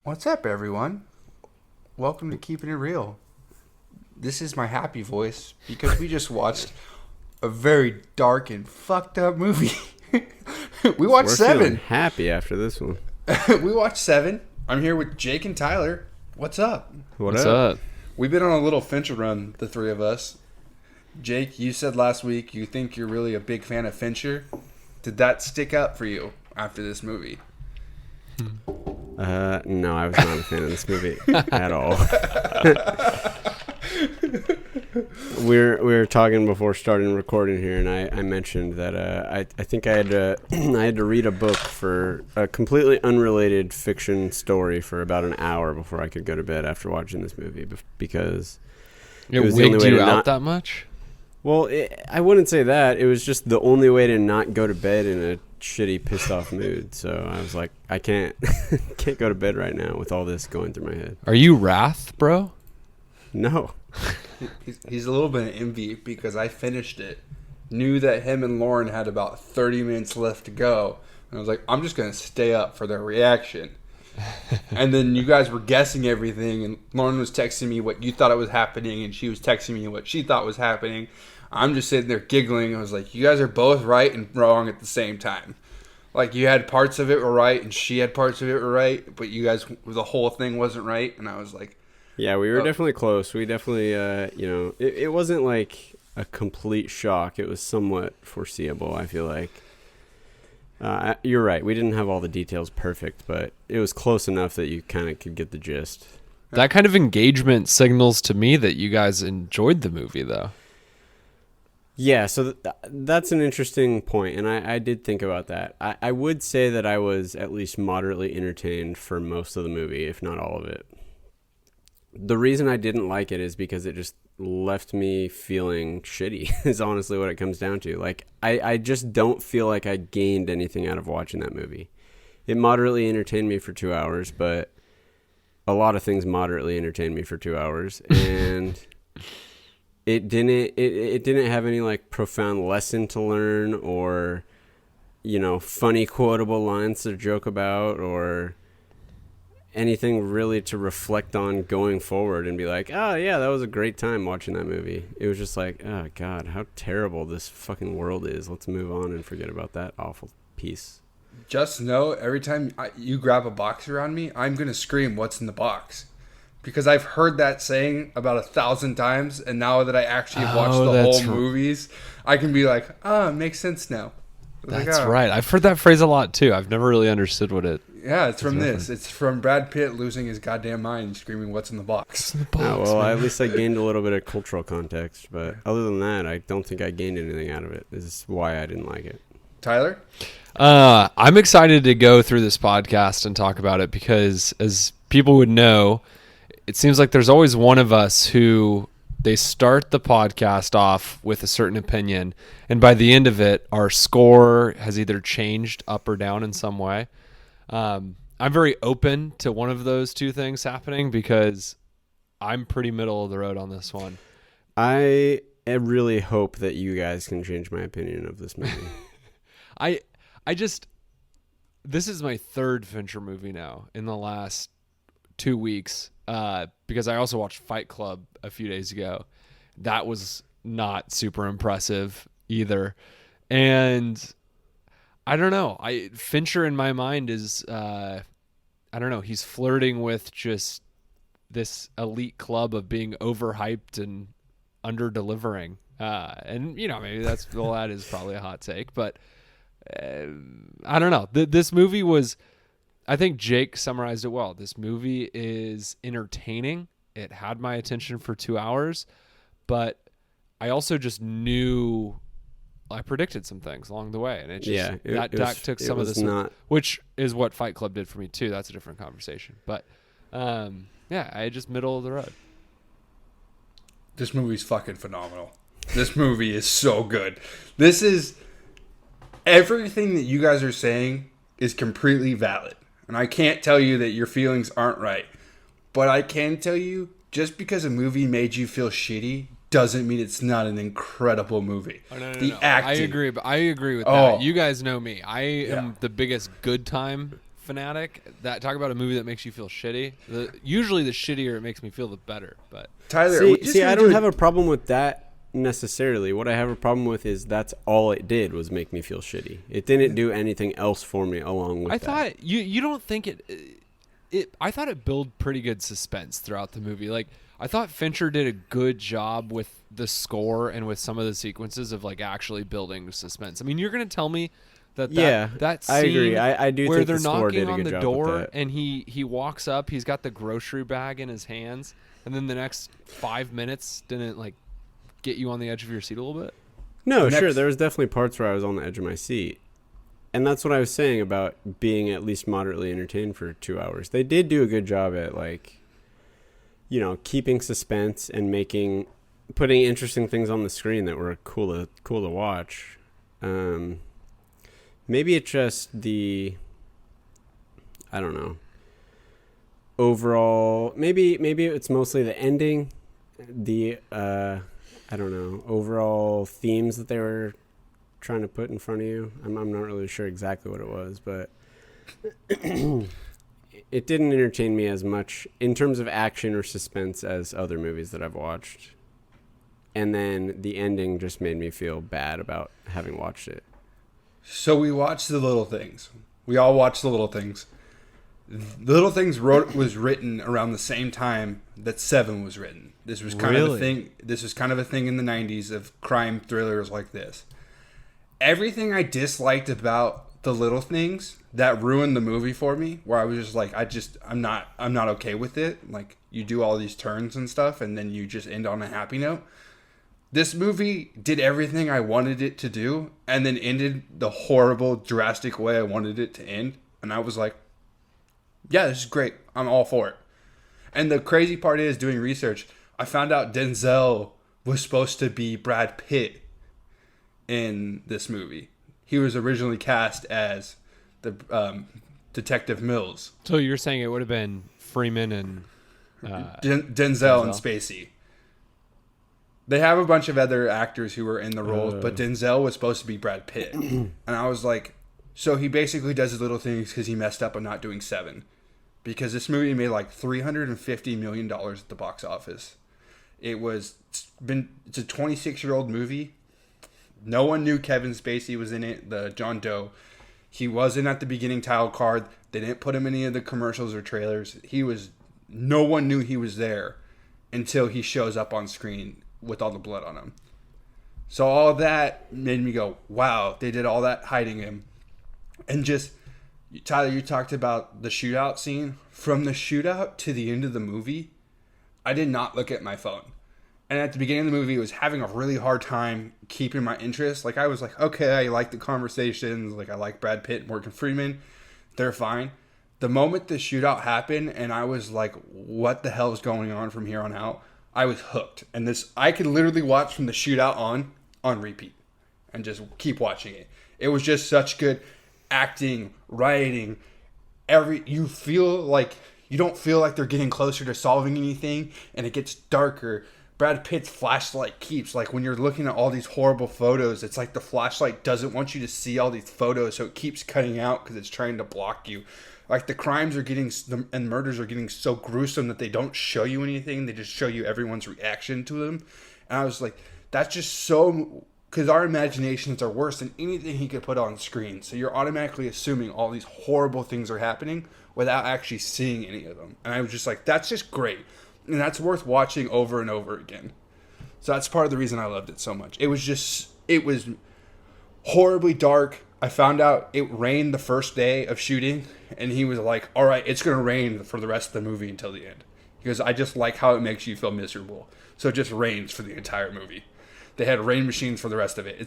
What's up, everyone? Welcome to Keepin It Reel. This is my happy voice because we just watched a very dark and fucked up movie. We watched We're feeling Seven. happy after this one. We watched Seven. I'm here with Jake and Tyler. What's up? What's up? We've been on a little Fincher run, the three of us. Jake, you said last week you think you're really a big fan of Fincher. Did that stick up for you after this movie? No, I was not a fan of this movie at all. we were talking before starting recording here, and I mentioned that I think I had to I had to read a book for a completely unrelated fiction story for about an hour before I could go to bed after watching this movie because It was the only wigged way you to out not- that much? Well, I wouldn't say that. It was just the only way to not go to bed in a shitty, pissed off mood. So I was like, I can't can't go to bed right now with all this going through my head. Are you wrath, bro? No. He's a little bit of envy because I finished it. Knew that him and Lauren had about 30 minutes left to go. And I was like, I'm just going to stay up for their reaction. And then you guys were guessing everything. And Lauren was texting me what you thought it was happening. And she was texting me what she thought was happening. I'm just sitting there giggling. I was like, you guys are both right and wrong at the same time. Like, you had parts of it were right and she had parts of it were right. But you guys, the whole thing wasn't right. And I was like, Yeah, we were definitely close. We definitely, it wasn't like a complete shock. It was somewhat foreseeable, I feel like. You're right. We didn't have all the details perfect, but it was close enough that you kind of could get the gist. That kind of engagement signals to me that you guys enjoyed the movie, though. Yeah, so that's an interesting point, and I did think about that. I would say that I was at least moderately entertained for most of the movie, if not all of it. The reason I didn't like it is because it just left me feeling shitty, is honestly what it comes down to. Like, I just don't feel like I gained anything out of watching that movie. It moderately entertained me for 2 hours, but a lot of things moderately entertained me for 2 hours, and it didn't have any like profound lesson to learn or, funny quotable lines to joke about or anything really to reflect on going forward and be like, oh yeah, that was a great time watching that movie. It was just like, oh god, how terrible this fucking world is. Let's move on and forget about that awful piece. just know every time you grab a box around me, I'm going to scream, what's in the box? Because I've heard that saying about 1,000 times, and now that I actually have watched the whole movies, I can be like, it makes sense now. That's right. I've heard that phrase a lot, too. I've never really understood what it... Yeah, it's from this. It's from Brad Pitt losing his goddamn mind and screaming, what's in the box? Well, at least I gained a little bit of cultural context, but other than that, I don't think I gained anything out of it. This is why I didn't like it. Tyler? I'm excited to go through this podcast and talk about it because, as people would know, it seems like there's always one of us who they start the podcast off with a certain opinion, and by the end of it, our score has either changed up or down in some way. I'm very open to one of those two things happening because I'm pretty middle of the road on this one. I really hope that you guys can change my opinion of this movie. This is my third Fincher movie now in the last 2 weeks, because I also watched Fight Club a few days ago. That was not super impressive either. And I don't know. Fincher in my mind is, I don't know. He's flirting with just this elite club of being overhyped and under delivering. And maybe that is probably a hot take, but I don't know. This movie was, I think Jake summarized it well. This movie is entertaining. It had my attention for 2 hours, but I also just knew I predicted some things along the way, and it just took some of this, which is what Fight Club did for me too. That's a different conversation, but I just middle of the road. This movie's fucking phenomenal. This movie is so good. This is everything that you guys are saying is completely valid. And I can't tell you that your feelings aren't right. But I can tell you, just because a movie made you feel shitty doesn't mean it's not an incredible movie. Oh, no, the acting. I agree with that. You guys know me. I am the biggest good time fanatic, that talk about a movie that makes you feel shitty. Usually the shittier it makes me feel, the better. But Tyler, see, I don't have a problem with that necessarily. What I have a problem with is that's all it did was make me feel shitty. It didn't do anything else for me along with that. I thought you don't think I thought it built pretty good suspense throughout the movie. Like, I thought Fincher did a good job with the score and with some of the sequences of like actually building suspense. I mean, you're gonna tell me that scene, I agree. I do where think they're the score knocking did a on good the job door with that. and he walks up, he's got the grocery bag in his hands, and then the next 5 minutes didn't like get you on the edge of your seat a little bit? No, sure. There was definitely parts where I was on the edge of my seat. And that's what I was saying about being at least moderately entertained for 2 hours. They did do a good job at, like, you know, keeping suspense and putting interesting things on the screen that were cool to watch. Maybe it's just I don't know. Overall, maybe it's mostly the ending, I don't know, overall themes that they were trying to put in front of you. I'm not really sure exactly what it was, but it didn't entertain me as much in terms of action or suspense as other movies that I've watched. And then the ending just made me feel bad about having watched it. So we watched The Little Things. We all watched The Little Things. The Little Things was written around the same time that Seven was written. This was kind of a thing. This was kind of a thing in the 90s of crime thrillers like this. Everything I disliked about The Little Things that ruined the movie for me, where I was just like, I'm not okay with it. Like, you do all these turns and stuff, and then you just end on a happy note. This movie did everything I wanted it to do, and then ended the horrible, drastic way I wanted it to end. And I was like, yeah, this is great. I'm all for it. And the crazy part is, doing research, I found out Denzel was supposed to be Brad Pitt in this movie. He was originally cast as the Detective Mills. So you're saying it would have been Freeman and Denzel and Spacey. They have a bunch of other actors who were in the roles, but Denzel was supposed to be Brad Pitt. And I was like, so he basically does his Little Things because he messed up on not doing Seven. Because this movie made like $350 million at the box office. It's a 26-year-old movie. No one knew Kevin Spacey was in it, the John Doe. He wasn't at the beginning title card. They didn't put him in any of the commercials or trailers. No one knew he was there until he shows up on screen with all the blood on him. So all that made me go, wow, they did all that hiding him. And just, Tyler, you talked about the shootout scene. From the shootout to the end of the movie, I did not look at my phone. And at the beginning of the movie, I was having a really hard time keeping my interest. Like, I was like, okay, I like the conversations. Like, I like Brad Pitt and Morgan Freeman. They're fine. The moment the shootout happened and I was like, what the hell is going on from here on out? I was hooked. And I could literally watch from the shootout on repeat and just keep watching it. It was just such good acting, writing. You don't feel like they're getting closer to solving anything, and it gets darker. Brad Pitt's flashlight keeps, like, when you're looking at all these horrible photos, it's like the flashlight doesn't want you to see all these photos, so it keeps cutting out because it's trying to block you. Like, the crimes and murders are getting so gruesome that they don't show you anything. They just show you everyone's reaction to them. And I was like, that's just so... Because our imaginations are worse than anything he could put on screen. So you're automatically assuming all these horrible things are happening without actually seeing any of them. And I was just like, that's just great. And that's worth watching over and over again. So that's part of the reason I loved it so much. It was horribly dark. I found out it rained the first day of shooting. And he was like, all right, it's going to rain for the rest of the movie until the end. Because I just like how it makes you feel miserable. So it just rains for the entire movie. They had rain machines for the rest of it.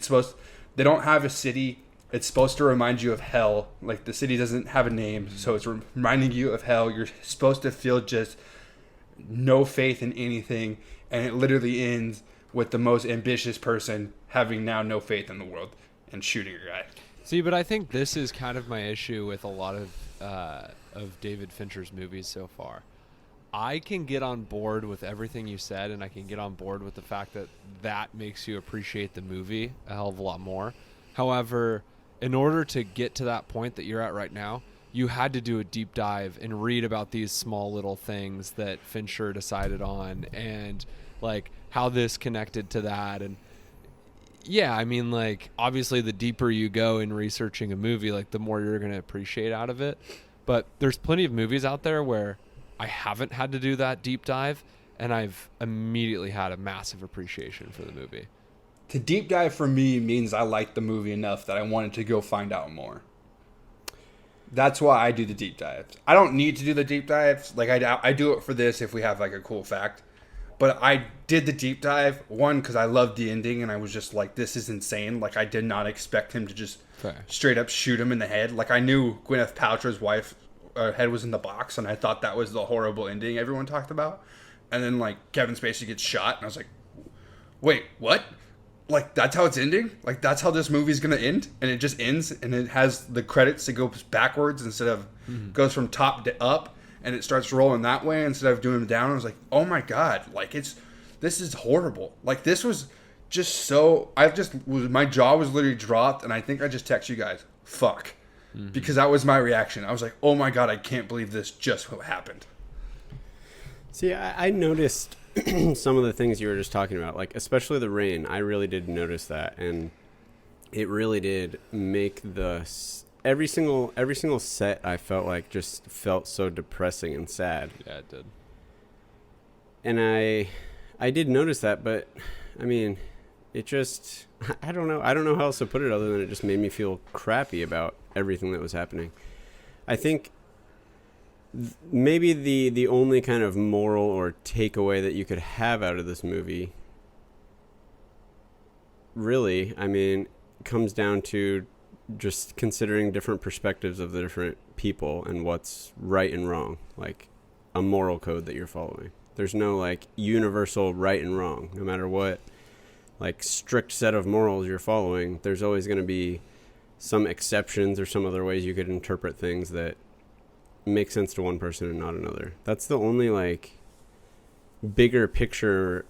They don't have a city. It's supposed to remind you of hell. Like, the city doesn't have a name, so it's reminding you of hell. You're supposed to feel just no faith in anything, and it literally ends with the most ambitious person having now no faith in the world and shooting a guy. See, but I think this is kind of my issue with a lot of David Fincher's movies so far. I can get on board with everything you said, and I can get on board with the fact that makes you appreciate the movie a hell of a lot more. However, in order to get to that point that you're at right now, you had to do a deep dive and read about these small little things that Fincher decided on, and like how this connected to that. And yeah, I mean, like, obviously the deeper you go in researching a movie, like, the more you're going to appreciate out of it. But there's plenty of movies out there where I haven't had to do that deep dive, and I've immediately had a massive appreciation for the movie. To deep dive for me means I like the movie enough that I wanted to go find out more. That's why I do the deep dives. I don't need to do the deep dives. Like, I do it for this if we have, like, a cool fact. But I did the deep dive, one, because I loved the ending, and I was just like, this is insane. Like, I did not expect him to just straight up shoot him in the head. Like, I knew Gwyneth Paltrow's wife head was in the box, and I thought that was the horrible ending everyone talked about. And then, like, Kevin Spacey gets shot, and I was like, wait, what? Like, that's how it's ending? Like, that's how this movie's going to end? And it just ends, and it has the credits that goes backwards instead of goes from top to up. And it starts rolling that way instead of doing it down. I was like, oh my God, like this is horrible. Like this was just so, my jaw was literally dropped. And I think I just texted you guys, fuck. Because that was my reaction. I was like, oh my God, I can't believe this just happened. See, I noticed some of the things you were just talking about, like especially the rain. I really did notice that. And it really did make every single set I felt like just felt so depressing and sad. Yeah, it did. And I did notice that, but I mean, it just, I don't know how else to put it other than it just made me feel crappy about everything that was happening. I think maybe the only kind of moral or takeaway that you could have out of this movie really, I mean, comes down to just considering different perspectives of the different people and what's right and wrong, like a moral code that you're following. There's no like universal right and wrong. No matter what like strict set of morals you're following, there's always going to be some exceptions or some other ways you could interpret things that make sense to one person and not another. That's the only like bigger picture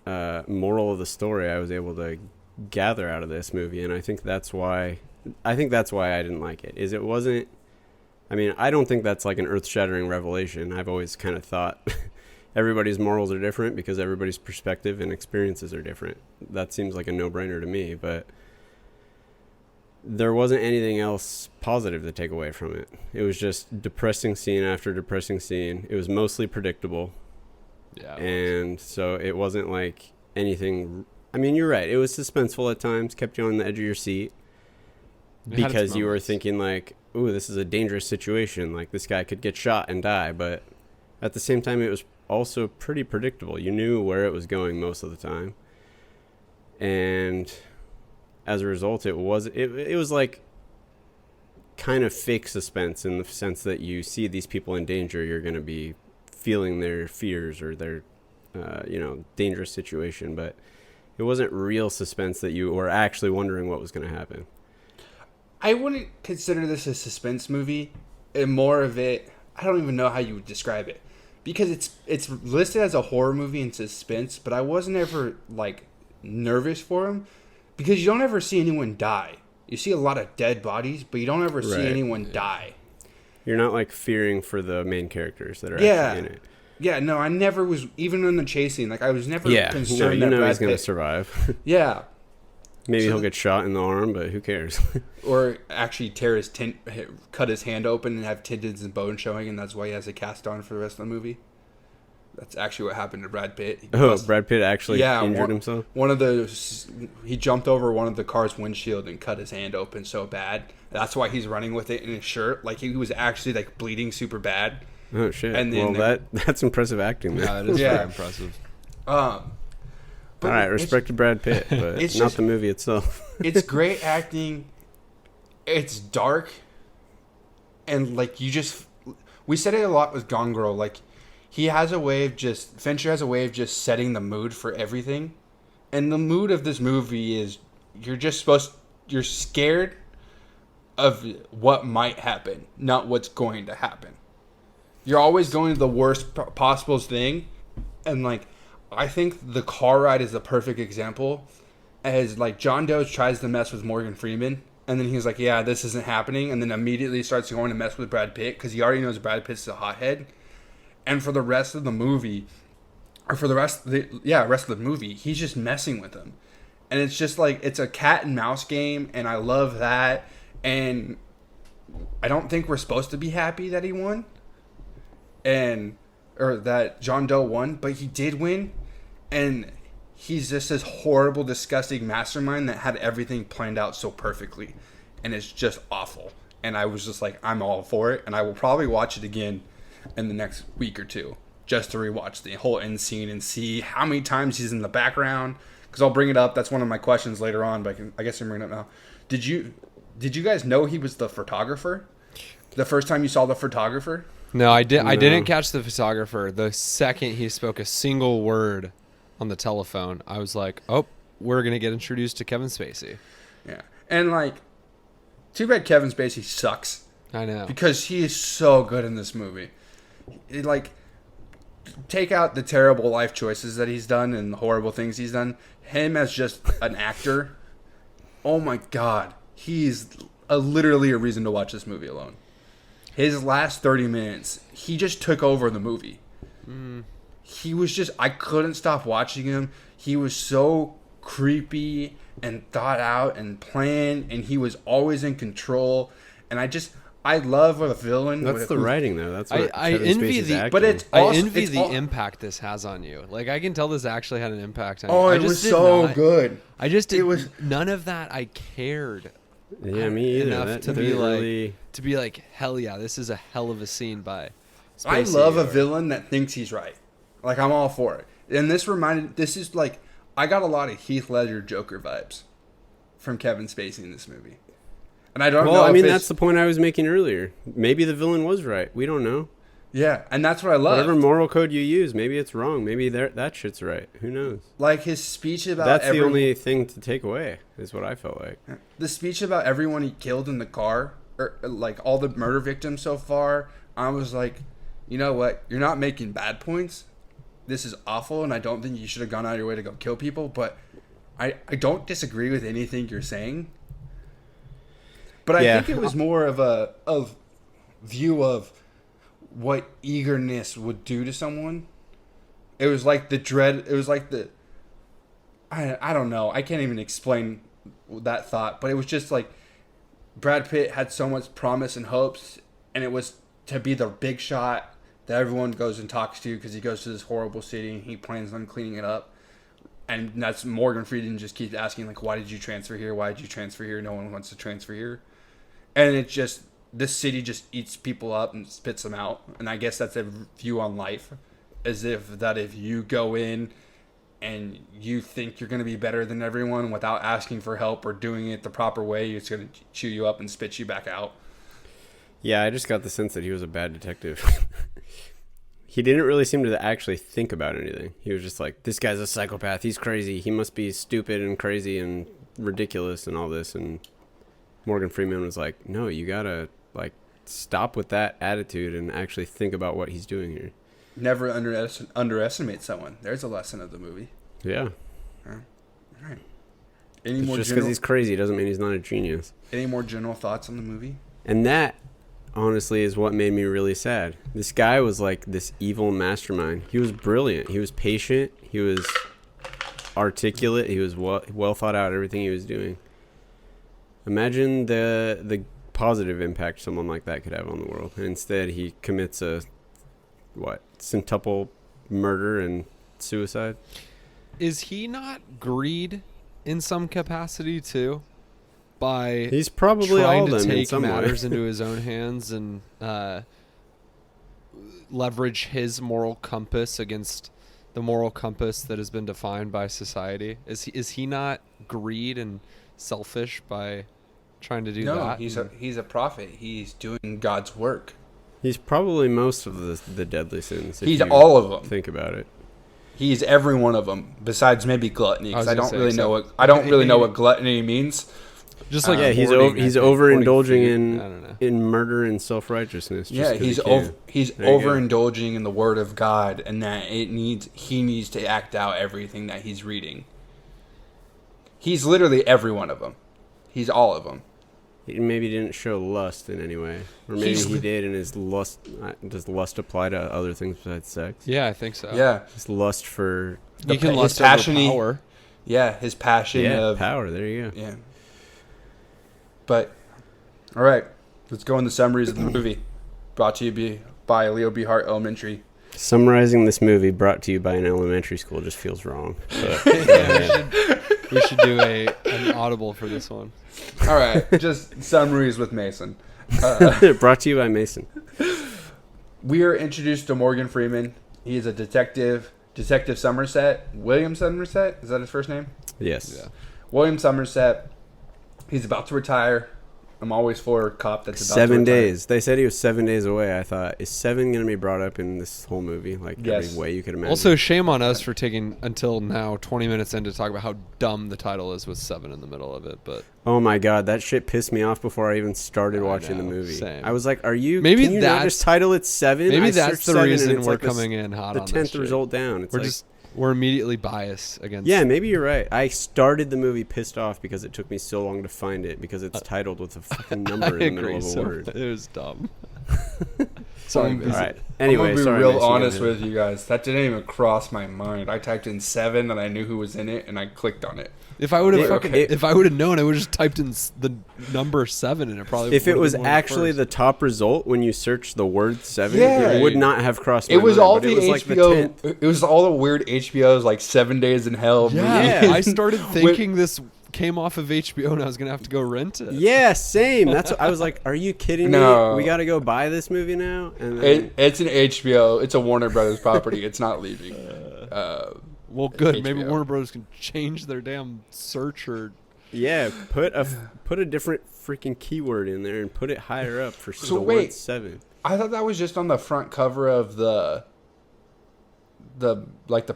moral of the story I was able to gather out of this movie, and I think that's why I didn't like it. It wasn't, I mean, I don't think that's like an earth-shattering revelation. I've always kind of thought everybody's morals are different because everybody's perspective and experiences are different. That seems like a no-brainer to me, but there wasn't anything else positive to take away from it. It was just depressing scene after depressing scene. It was mostly predictable. Yeah. And so it wasn't like anything. I mean, you're right. It was suspenseful at times, kept you on the edge of your seat. Because you were thinking like, ooh, this is a dangerous situation. Like this guy could get shot and die. But at the same time, it was also pretty predictable. You knew where it was going most of the time. And as a result, it was like kind of fake suspense in the sense that you see these people in danger. You're going to be feeling their fears or their, dangerous situation. But it wasn't real suspense that you were actually wondering what was going to happen. I wouldn't consider this a suspense movie. More of it, I don't even know how you would describe it, because it's listed as a horror movie and suspense. But I wasn't ever like nervous for him, because you don't ever see anyone die. You see a lot of dead bodies, but you don't ever see anyone die. You're not like fearing for the main characters that are actually in it. Yeah, no, I never was, even in the chase scene. Like I was never concerned that Brad he's going to Pitt survive. Yeah. Maybe he'll get shot in the arm, but who cares? Or actually cut his hand open and have tendons and bone showing, and that's why he has a cast on for the rest of the movie. That's actually what happened to Brad Pitt. Brad Pitt actually injured himself? He jumped over one of the car's windshield and cut his hand open so bad. That's why he's running with it in his shirt. Like he was actually like bleeding super bad. Oh shit! And then, that's impressive acting. Man. Yeah, it is very impressive. All right, respect to Brad Pitt, but it's not the movie itself. It's great acting. It's dark, and like we said it a lot with Gone Girl. Like Fincher has a way of just setting the mood for everything, and the mood of this movie is you're scared of what might happen, not what's going to happen. You're always going to the worst possible thing, and like. I think the car ride is the perfect example, as like John Doe tries to mess with Morgan Freeman, And then he's like, yeah, this isn't happening. And then immediately starts going to mess with Brad Pitt because he already knows Brad Pitt's a hothead. And for the rest of the movie, or for the rest of the movie, he's just messing with him. And it's just like, it's a cat and mouse game. And I love that. And I don't think we're supposed to be happy that he won. Or that John Doe won. But he did win. And he's just this horrible, disgusting mastermind that had everything planned out so perfectly. And it's just awful. And I was just like, I'm all for it. And I will probably watch it again in the next week or two. Just to rewatch the whole end scene and see how many times he's in the background. Because I'll bring it up. That's one of my questions later on. But I guess I'm bringing it up now. Did you guys know he was the photographer? The first time you saw the photographer? No, I did. No. I didn't catch the photographer. The second he spoke a single word on the telephone, I was like, oh, we're going to get introduced to Kevin Spacey. Yeah. And, like, too bad Kevin Spacey sucks. I know. Because he is so good in this movie. Like, take out the terrible life choices that he's done and the horrible things he's done. Him as just an actor, oh my God. He's literally a reason to watch this movie alone. His last 30 minutes, he just took over the movie. He was just, I couldn't stop watching him. He was so creepy and thought out and planned, and he was always in control. And I love a villain. That's the writing, though. That's what I envy the, acting. but it's also, I envy the impact this has on you. Like, I can tell this actually had an impact on you. Oh, it was so good. I just did. It was none of that. I cared. Yeah, me either. Enough to be like, hell yeah, this is a hell of a scene by Spacey. I love a villain that thinks he's right. Like, I'm all for it. And this is like, I got a lot of Heath Ledger Joker vibes from Kevin Spacey in this movie. And I don't know. Well, I mean, that's the point I was making earlier. Maybe the villain was right. We don't know. Yeah, and that's what I love. Whatever moral code you use, maybe it's wrong. Maybe that shit's right. Who knows? Like his speech about that's the only thing to take away, is what I felt like. The speech about everyone he killed in the car, or like all the murder victims so far, I was like, you know what? You're not making bad points. This is awful, and I don't think you should have gone out of your way to go kill people, but I don't disagree with anything you're saying. But I think it was more of a view of what eagerness would do to someone. It was like the dread. It was like the... I don't know. I can't even explain that thought. But it was just like Brad Pitt had so much promise and hopes. And it was to be the big shot that everyone goes and talks to because he goes to this horrible city and he plans on cleaning it up. And that's Morgan Freeman just keeps asking, like, why did you transfer here? Why did you transfer here? No one wants to transfer here. And it's just... This city just eats people up and spits them out. And I guess that's a view on life. As if you go in and you think you're going to be better than everyone without asking for help or doing it the proper way, it's going to chew you up and spit you back out. Yeah, I just got the sense that he was a bad detective. He didn't really seem to actually think about anything. He was just like, this guy's a psychopath. He's crazy. He must be stupid and crazy and ridiculous and all this. And Morgan Freeman was like, no, you got to... like, stop with that attitude and actually think about what he's doing here. Never underestimate someone. There's a lesson of the movie. Yeah. All right. Any more just because he's crazy doesn't mean he's not a genius. Any more general thoughts on the movie? And that, honestly, is what made me really sad. This guy was like this evil mastermind. He was brilliant. He was patient. He was articulate. He was well thought out, everything he was doing. Imagine the positive impact someone like that could have on the world. And instead, he commits a centuple murder and suicide. Is he not greed in some capacity too? By he's probably trying all to them take in some matters way. into his own hands and leverage his moral compass against the moral compass that has been defined by society. Is he not greed and selfish by trying to do that? No, he's a prophet. He's doing God's work. He's probably most of the deadly sins. He's all of them. Think about it. He's every one of them, besides maybe gluttony. Because I don't really know what gluttony means. Just like he's overindulging in murder and self-righteousness. Yeah, he's overindulging in the Word of God, and that he needs to act out everything that he's reading. He's literally every one of them. He's all of them. He maybe didn't show lust in any way, or maybe he did, and his lust does lust apply to other things besides sex? Yeah, I think so. Yeah, His lust for You can his lust passion over power. yeah, his passion of power. There you go. yeah. But all right, let's go in the summaries of the movie. Brought to you by Leo B. Hart Elementary. Summarizing this movie brought to you by an elementary school just feels wrong. But, We should do an audible for this one. All right, just summaries with Mason. brought to you by Mason. We are introduced to Morgan Freeman. He is a detective, Detective Somerset. William Somerset? Is that his first name? Yes. Yeah. William Somerset. He's about to retire. I'm always for a cop that's about 7 to retire. days. They said he was 7 days away. I thought, is 7 going to be brought up in this whole movie? Like Yes. every way you could imagine. Also, shame on us for taking until now 20 minutes in to talk about how dumb the title is with 7 in the middle of it. But oh my god, that shit pissed me off before I even started I watching the know, movie. same. I was like, "Are you? Maybe can you not that's- just title it 7? maybe I that's searched the 7 and reason it's we're like coming in hot the on this 10th shit. result down. It's We're immediately biased against. yeah, maybe you're right. I started the movie pissed off because it took me so long to find it because it's titled with a fucking number in the middle of a word. It was dumb. Sorry, All man. right. I'm Anyway, gonna be sorry, real Mason, honest go ahead. with you guys. That didn't even cross my mind. I typed in 7 and I knew who was in it, and I clicked on it. If I would have Okay. if I would have known, I would have just typed in the number 7, and it probably. If it would've was been one of actually the first. top result when you search the word 7, Yeah. it would not have crossed my It was mind, all but the it was like HBO. 10th. It was all the weird HBO's like 7 Days in Hell. Yeah, movies. I started thinking this came off of HBO, and I was gonna have to go rent it. Yeah, same. That's what I was like, are you kidding No. me? We got to go buy this movie now? And then, It's an HBO. It's a Warner Brothers property. It's not leaving. Well, good. Maybe HBO. Warner Bros. Can change their damn search or. yeah, put a different freaking keyword in there and put it higher up for So the wait. word 7. I thought that was just on the front cover of the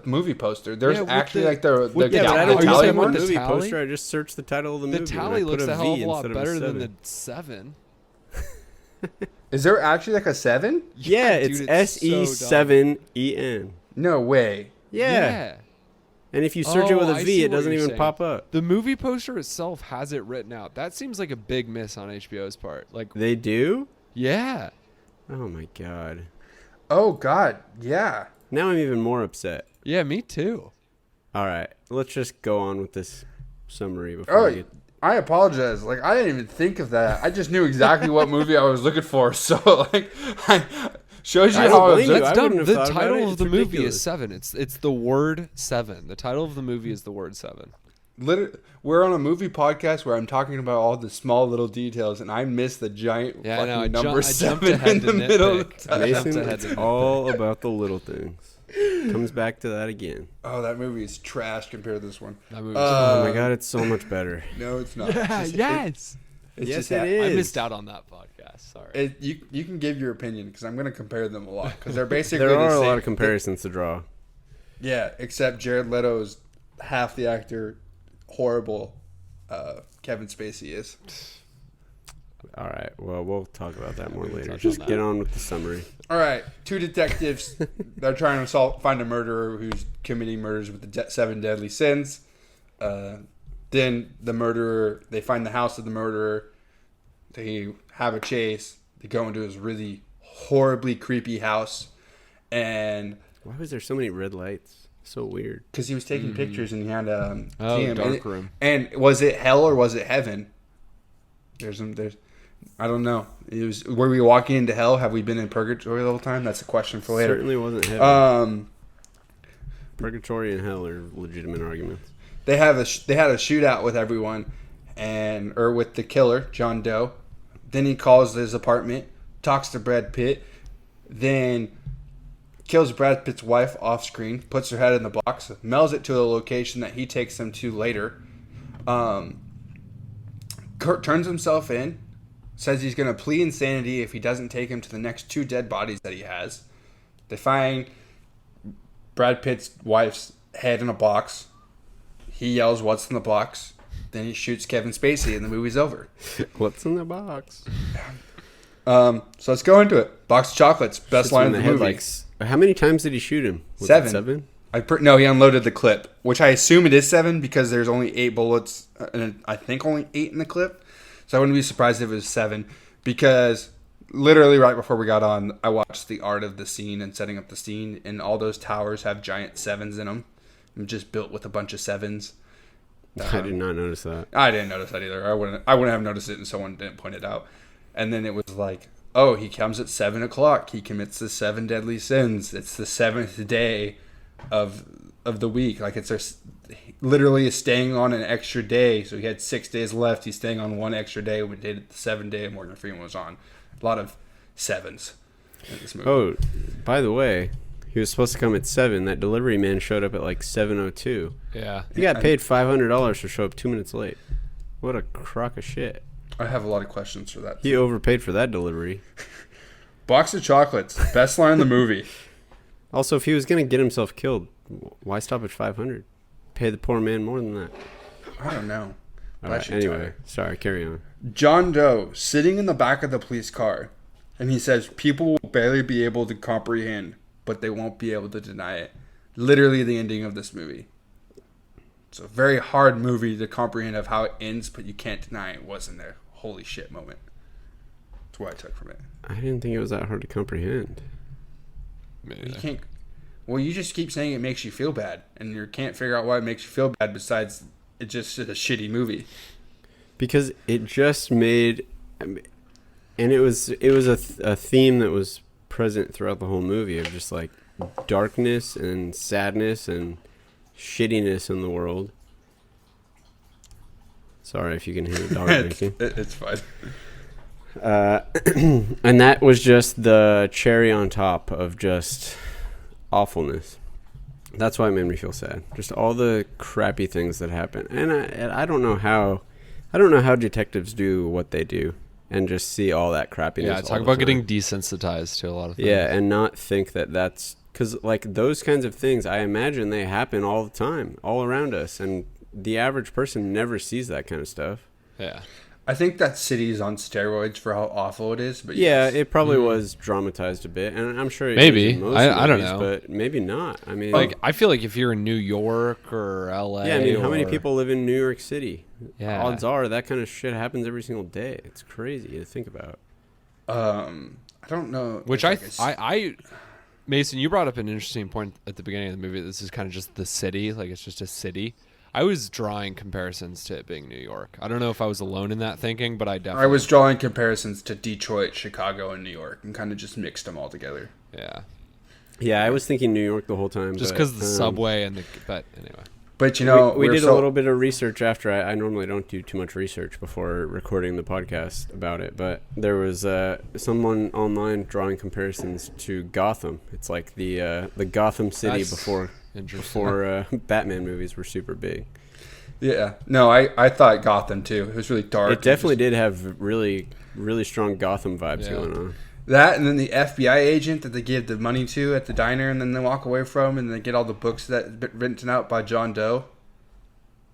movie poster. There's Yeah, with actually the- like the with Yeah, the but I Are don't you tell saying them with on the the movie tally? poster. I just search the title of the The movie. tally and I put looks a hell of a lot V instead better than 7. the 7. Is there actually like a 7? Yeah, dude, it's so dumb. SE7EN. No way. Yeah. And if you search it with a I V, see it what doesn't you're even saying. pop up. The movie poster itself has it written out. That seems like a big miss on HBO's part. Like, They do? yeah. Oh my god. Oh God. Yeah. Now I'm even more upset. Yeah, me too. All right, let's just go on with this summary before we Oh, get. I apologize. Like I didn't even think of that. I just knew exactly what movie I was looking for. So like, shows you I don't how blame you. That's I dumb. wouldn't have The thought about title it. of It's the movie ridiculous. is 7. It's the word 7. The title of the movie is the word 7. We're on a movie podcast where I'm talking about all the small little details, and I missed the giant Yeah, I fucking know. I number jumped 7 ahead in to the middle. Of nitpick. the I jumped Mason, ahead it's to all about the little things. Comes back to that again. Oh, that movie is trash compared to this one. That movie's Oh my god, it's so much better. No, it's not. yeah, It's just- yes. It's Yes, just it that- is. I missed out on that podcast. Sorry. You can give your opinion because I'm going to compare them a lot because they're basically There the are a same. lot of comparisons to draw. Yeah, except Jared Leto's half the actor, horrible. Kevin Spacey is. All right, well, we'll talk about that more we can later. touch Just on get that. on with the summary. All right, two detectives. They're trying to find a murderer who's committing murders with the 7 deadly sins. Then the murderer, they find the house of the murderer. They have a chase. They go into his really horribly creepy house, and Why was there so many red lights? So weird. because he was taking pictures and he had Oh, TM. dark room. And was it hell or was it heaven? There's I don't know. Were we walking into hell? Have we been in purgatory the whole time? That's a question for later. Certainly wasn't heaven. Purgatory and hell are legitimate arguments. They had a shootout with everyone, or with the killer John Doe. Then he calls his apartment, talks to Brad Pitt, then kills Brad Pitt's wife off screen, puts her head in the box, mails it to a location that he takes them to later. Kurt turns himself in, says he's going to plead insanity if he doesn't take him to the next 2 dead bodies that he has. They find Brad Pitt's wife's head in a box. He yells, "What's in the box?" Then he shoots Kevin Spacey, and the movie's over. What's in the box? So let's go into it. Box of chocolates, best Shoots line him of in the movie. head, how many times did he shoot him? Was it 7. 7? No, he unloaded the clip, which I assume it is 7 because there's only 8 bullets, and I think only 8 in the clip. So I wouldn't be surprised if it was 7, because literally right before we got on, I watched the art of the scene and setting up the scene, and all those towers have giant 7s in them, and just built with a bunch of 7s. I did not notice that. I didn't notice that either. I wouldn't have noticed it, and someone didn't point it out. And then it was like, oh, he comes at 7 o'clock. He commits the 7 deadly sins. It's the 7th day of the week. Like, literally is staying on an extra day. So he had 6 days left. He's staying on one extra day. We did it the 7th day Morgan Freeman was on. A lot of 7s in this movie. Oh, by the way, he was supposed to come at 7. That delivery man showed up at like 7:02. Yeah. He got paid $500 to show up 2 minutes late. What a crock of shit. I have a lot of questions for that. He overpaid for that delivery. Box of chocolates. Best line in the movie. Also, if he was going to get himself killed, why stop at 500? Pay the poor man more than that. I don't know. All right, anyway, sorry, carry on. John Doe sitting in the back of the police car, and he says people will barely be able to comprehend, but they won't be able to deny it. Literally the ending of this movie. It's a very hard movie to comprehend of how it ends, but you can't deny it wasn't there. Holy shit moment. That's what I took from it. I didn't think it was that hard to comprehend. You can't. Well, you just keep saying it makes you feel bad, and you can't figure out why it makes you feel bad. Besides, it's just a shitty movie. Because it just made, and it was a theme that was present throughout the whole movie of just like darkness and sadness and shittiness in the world. Sorry if you can hear the dog drinking. It's fine. And that was just the cherry on top of just awfulness. That's why it made me feel sad. Just all the crappy things that happen. And I don't know how detectives do what they do and just see all that crappiness. Yeah, talk about getting desensitized to a lot of things. Yeah, and not think that's because like those kinds of things, I imagine they happen all the time, all around us, and the average person never sees that kind of stuff. Yeah. I think that city's on steroids for how awful it is. But yeah, it probably was dramatized a bit, and I'm sure it maybe. is in most I don't movies, know, but maybe not. I mean, like I feel like if you're in New York or LA, yeah, I mean, how many people live in New York City? Yeah, odds are that kind of shit happens every single day. It's crazy to think about. I don't know. Which I Mason, you brought up an interesting point at the beginning of the movie. This is kind of just the city, like it's just a city. I was drawing comparisons to it being New York. I don't know if I was alone in that thinking, but I was drawing comparisons to Detroit, Chicago, and New York, and kind of just mixed them all together. Yeah. Yeah, I was thinking New York the whole time. Just because of the subway and but anyway. But you know, we did a little bit of research after. I normally don't do too much research before recording the podcast about it, but there was someone online drawing comparisons to Gotham. It's like the Gotham City before Batman movies were super big. Yeah, no, I thought Gotham too. It was really dark. It definitely did have really, really strong Gotham vibes going on. That, and then the FBI agent that they give the money to at the diner, and then they walk away from, and they get all the books that been written out by John Doe.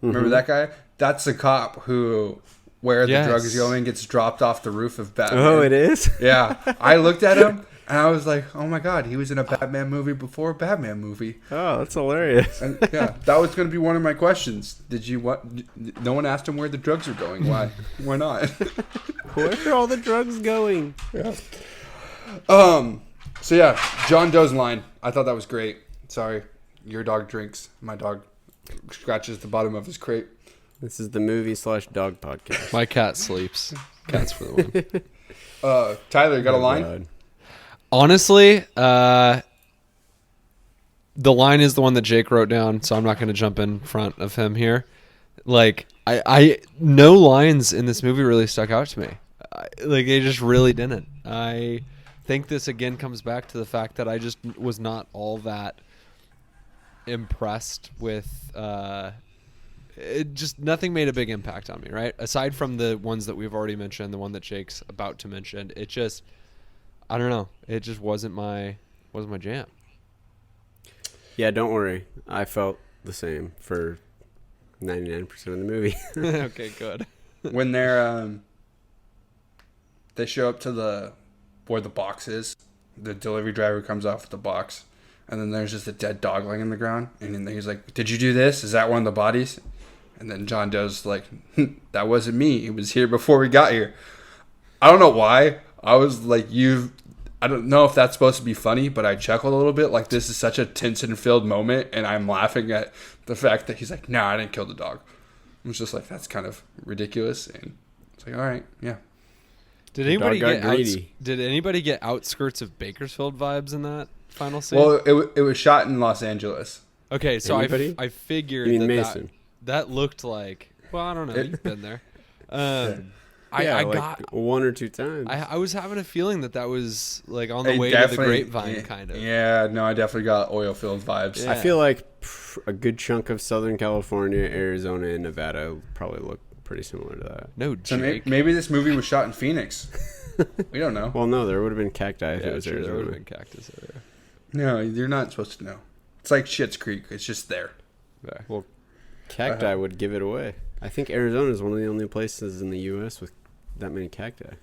Remember that guy? That's the cop who, where the drug is going, gets dropped off the roof of Batman. Oh, it is? Yeah. I looked at him, and I was like, oh my god, he was in a Batman movie before a Batman movie. Oh, that's hilarious. And yeah, that was going to be one of my questions. No one asked him where the drugs are going. Why? Why not? Where are all the drugs going? Yeah. So yeah, John Doe's line. I thought that was great. Sorry, your dog drinks. My dog scratches the bottom of his crate. This is the movie/dog podcast. My cat sleeps. Cat's for the win. Tyler, you got a line? God. Honestly, the line is the one that Jake wrote down, so I'm not going to jump in front of him here. Like, I no lines in this movie really stuck out to me. Like, they just really didn't. I think this again comes back to the fact that I just was not all that impressed with it. Just nothing made a big impact on me, right? Aside from the ones that we've already mentioned, the one that Jake's about to mention, it just, I don't know, it just wasn't my jam. Yeah, don't worry, I felt the same for 99% of the movie. Okay, good. When they show up to where the box is, the delivery driver comes off with the box, and then there's just a dead dog laying on the ground, and then he's like, "Did you do this? Is that one of the bodies?" And then John Doe's like, that wasn't me. It was here before we got here. I don't know why. I was like, I don't know if that's supposed to be funny, but I chuckled a little bit. Like, this is such a tension-filled moment, and I'm laughing at the fact that he's like, nah, I didn't kill the dog. I was just like, that's kind of ridiculous. And it's like, all right, yeah. Did anybody got greedy. Did anybody get outskirts of Bakersfield vibes in that final scene? Well, it was shot in Los Angeles. Okay, so Anybody? I figured You mean that Mason? that looked like, well, I don't know. You've been there. Yeah, I like got. one or two times. I was having a feeling that was like on the It way to the definitely- grapevine, yeah, kind of. Yeah, no, I definitely got oil-filled vibes. Yeah. I feel like a good chunk of Southern California, Arizona, and Nevada probably look pretty similar to that. No, So Jake. maybe this movie was shot in Phoenix. We don't know. Well, no, there would have been cacti if Yeah, it was sure, there would Arizona. have been cactus area. No, you're not supposed to know. It's like Schitt's Creek. It's just there. There. Well, cacti would give it away. I think Arizona is one of the only places in the U.S. with that many cacti.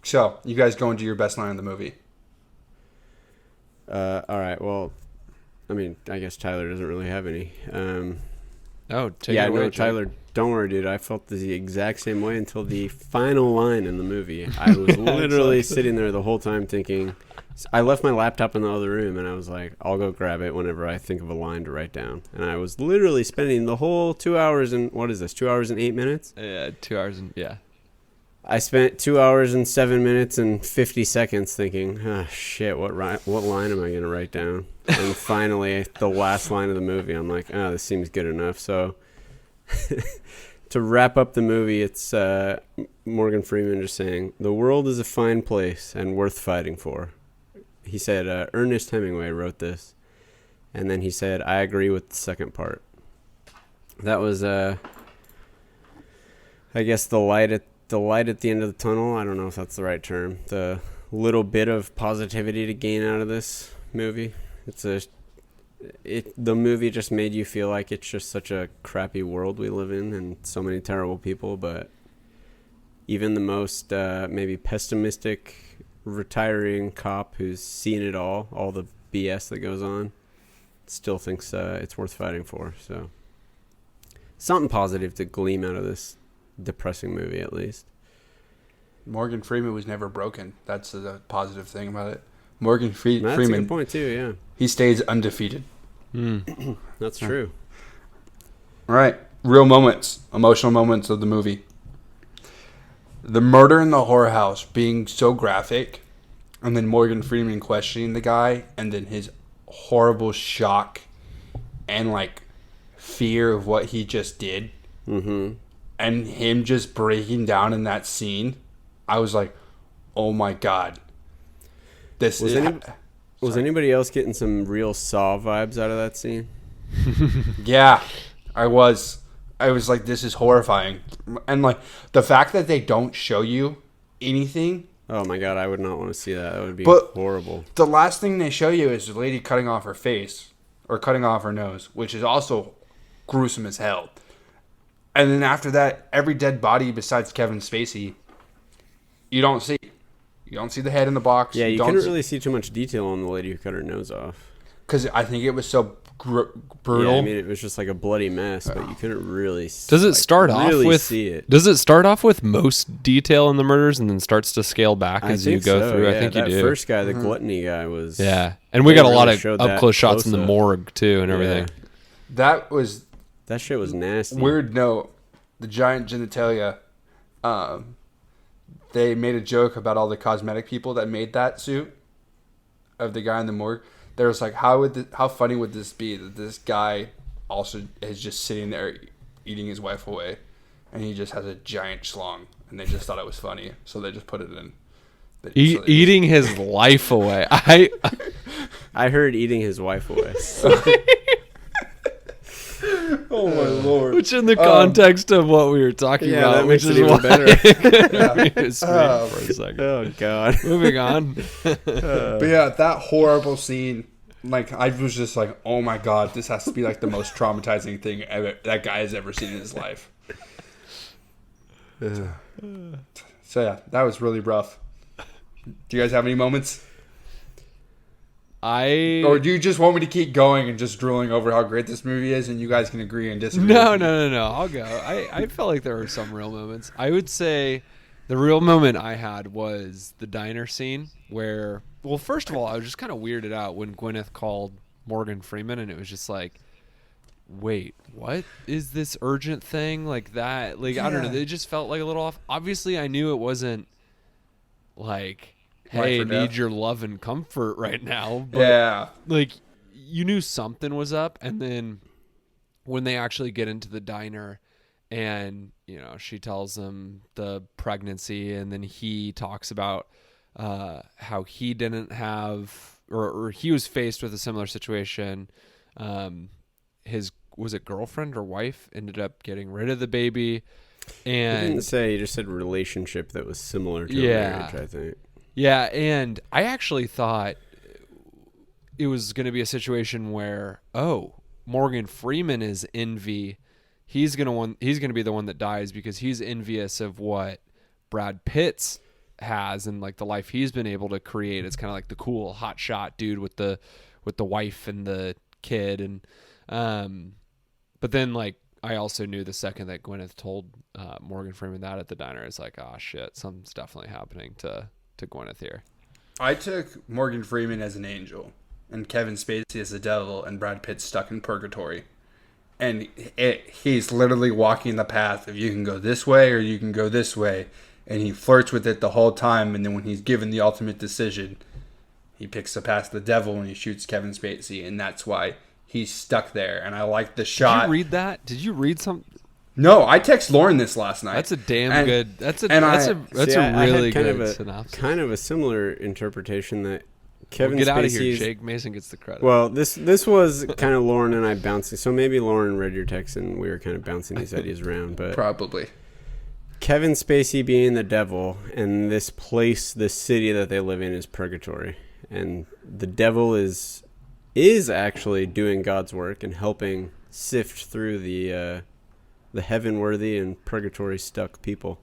So, you guys go into your best line in the movie. All right. Well, I mean, I guess Tyler doesn't really have any. Oh, take Yeah, it away, no, Jake. Tyler, don't worry, dude. I felt the exact same way until the final line in the movie. I was literally sitting there the whole time thinking. I left my laptop in the other room, and I was like, I'll go grab it whenever I think of a line to write down. And I was literally spending the whole 2 hours and, what is this, 2 hours and 8 minutes? Yeah, 2 hours and yeah. I spent 2 hours and 7 minutes and 50 seconds thinking, oh, shit, what line am I going to write down? And finally, the last line of the movie, I'm like, oh, this seems good enough. So to wrap up the movie, it's Morgan Freeman just saying, the world is a fine place and worth fighting for. He said, Ernest Hemingway wrote this. And then he said, I agree with the second part. That was, I guess, the light at the end of the tunnel. I don't know if that's the right term. The little bit of positivity to gain out of this movie. The movie just made you feel like it's just such a crappy world we live in and so many terrible people. But even the most maybe pessimistic retiring cop who's seen it all the BS that goes on, still thinks it's worth fighting for. So something positive to gleam out of this depressing movie, at least. Morgan Freeman was never broken. That's the positive thing about it. Morgan That's a Freeman, good point too. Yeah, he stays undefeated. that's true. All right, real moments, emotional moments of the movie. The murder in the whorehouse being so graphic, and then Morgan Freeman questioning the guy, and then his horrible shock and like fear of what he just did, and him just breaking down in that scene. I was like, "Oh my god!" Was anybody else getting some real Saw vibes out of that scene? Yeah, I was like, this is horrifying. And like the fact that they don't show you anything. Oh my god, I would not want to see that. That would be But- horrible. The last thing they show you is the lady cutting off her face or cutting off her nose, which is also gruesome as hell. And then after that, every dead body besides Kevin Spacey, you don't see. You don't see the head in the box. Yeah, you don't couldn't really see too much detail on the lady who cut her nose off. because I think it was so brutal. Yeah, I mean, it was just like a bloody mess, but you couldn't really. Does it start off really with? see it? Does it start off with most detail in the murders and then starts to scale back as you think go so, through? Yeah. I think that you do. first guy, the gluttony guy, was. Yeah, and we They got a lot really of showed up that close shots in the close-up. morgue too, and everything. That was That shit was nasty. weird note. The giant genitalia. They made a joke about all the cosmetic people that made that suit of the guy in the morgue. There was like, how funny would this be that this guy also is just sitting there eating his wife away, and he just has a giant schlong, and they just thought it was funny, so they just put it in. So they just- Eating his life away. I heard eating his wife away. Oh my lord! Which in the context of what we were talking Yeah, about, that makes which it is even better. better. For a second. Oh god. Moving on. But yeah, that horrible scene. Like, I was just like, oh my god, this has to be like the most traumatizing thing that guy has ever seen in his life. So yeah, that was really rough. Do you guys have any moments? Or do you just want me to keep going and just drooling over how great this movie is, and you guys can agree and disagree? No. I'll go. I felt like there were some real moments. I would say the real moment I had was the diner scene where, well, first of all, I was just kind of weirded out when Gwyneth called Morgan Freeman, and it was just like, wait, what is this urgent thing like that? Like, I don't know. It just felt like a little off. Obviously, I knew it wasn't like, hey, need your love and comfort right now. But, like, you knew something was up. And then when they actually get into the diner and, you know, she tells them the pregnancy, and then he talks about how he didn't have, or he was faced with a similar situation. Was it girlfriend or wife ended up getting rid of the baby, and he didn't say, he just said relationship that was similar to a marriage, I think. Yeah, and I actually thought it was going to be a situation where, Morgan Freeman is envy. He's going to be the one that dies because he's envious of what Brad Pitt has and like the life he's been able to create. It's kind of like the cool hotshot dude with the wife and the kid, and but then, like, I also knew the second that Gwyneth told Morgan Freeman that at the diner, it's like, oh shit, something's definitely happening to Gwyneth here. I took Morgan Freeman as an angel and Kevin Spacey as the devil, and Brad Pitt stuck in purgatory. And he's literally walking the path of you can go this way or you can go this way. And he flirts with it the whole time. And then when he's given the ultimate decision, he picks the path of the devil and he shoots Kevin Spacey. And that's why he's stuck there. And I like the shot. Did you read that? Did you read some? No, I texted Lauren this last night. That's a damn good. That's a really good synopsis. Kind of a similar interpretation that Kevin get Spacey's, out of here. Jake Mason gets the credit. Well, this was kind of Lauren and I bouncing. So maybe Lauren read your text and we were kind of bouncing these ideas around. But probably Kevin Spacey being the devil, and this place, this city that they live in, is purgatory, and the devil is actually doing God's work and helping sift through the heaven-worthy and purgatory-stuck people.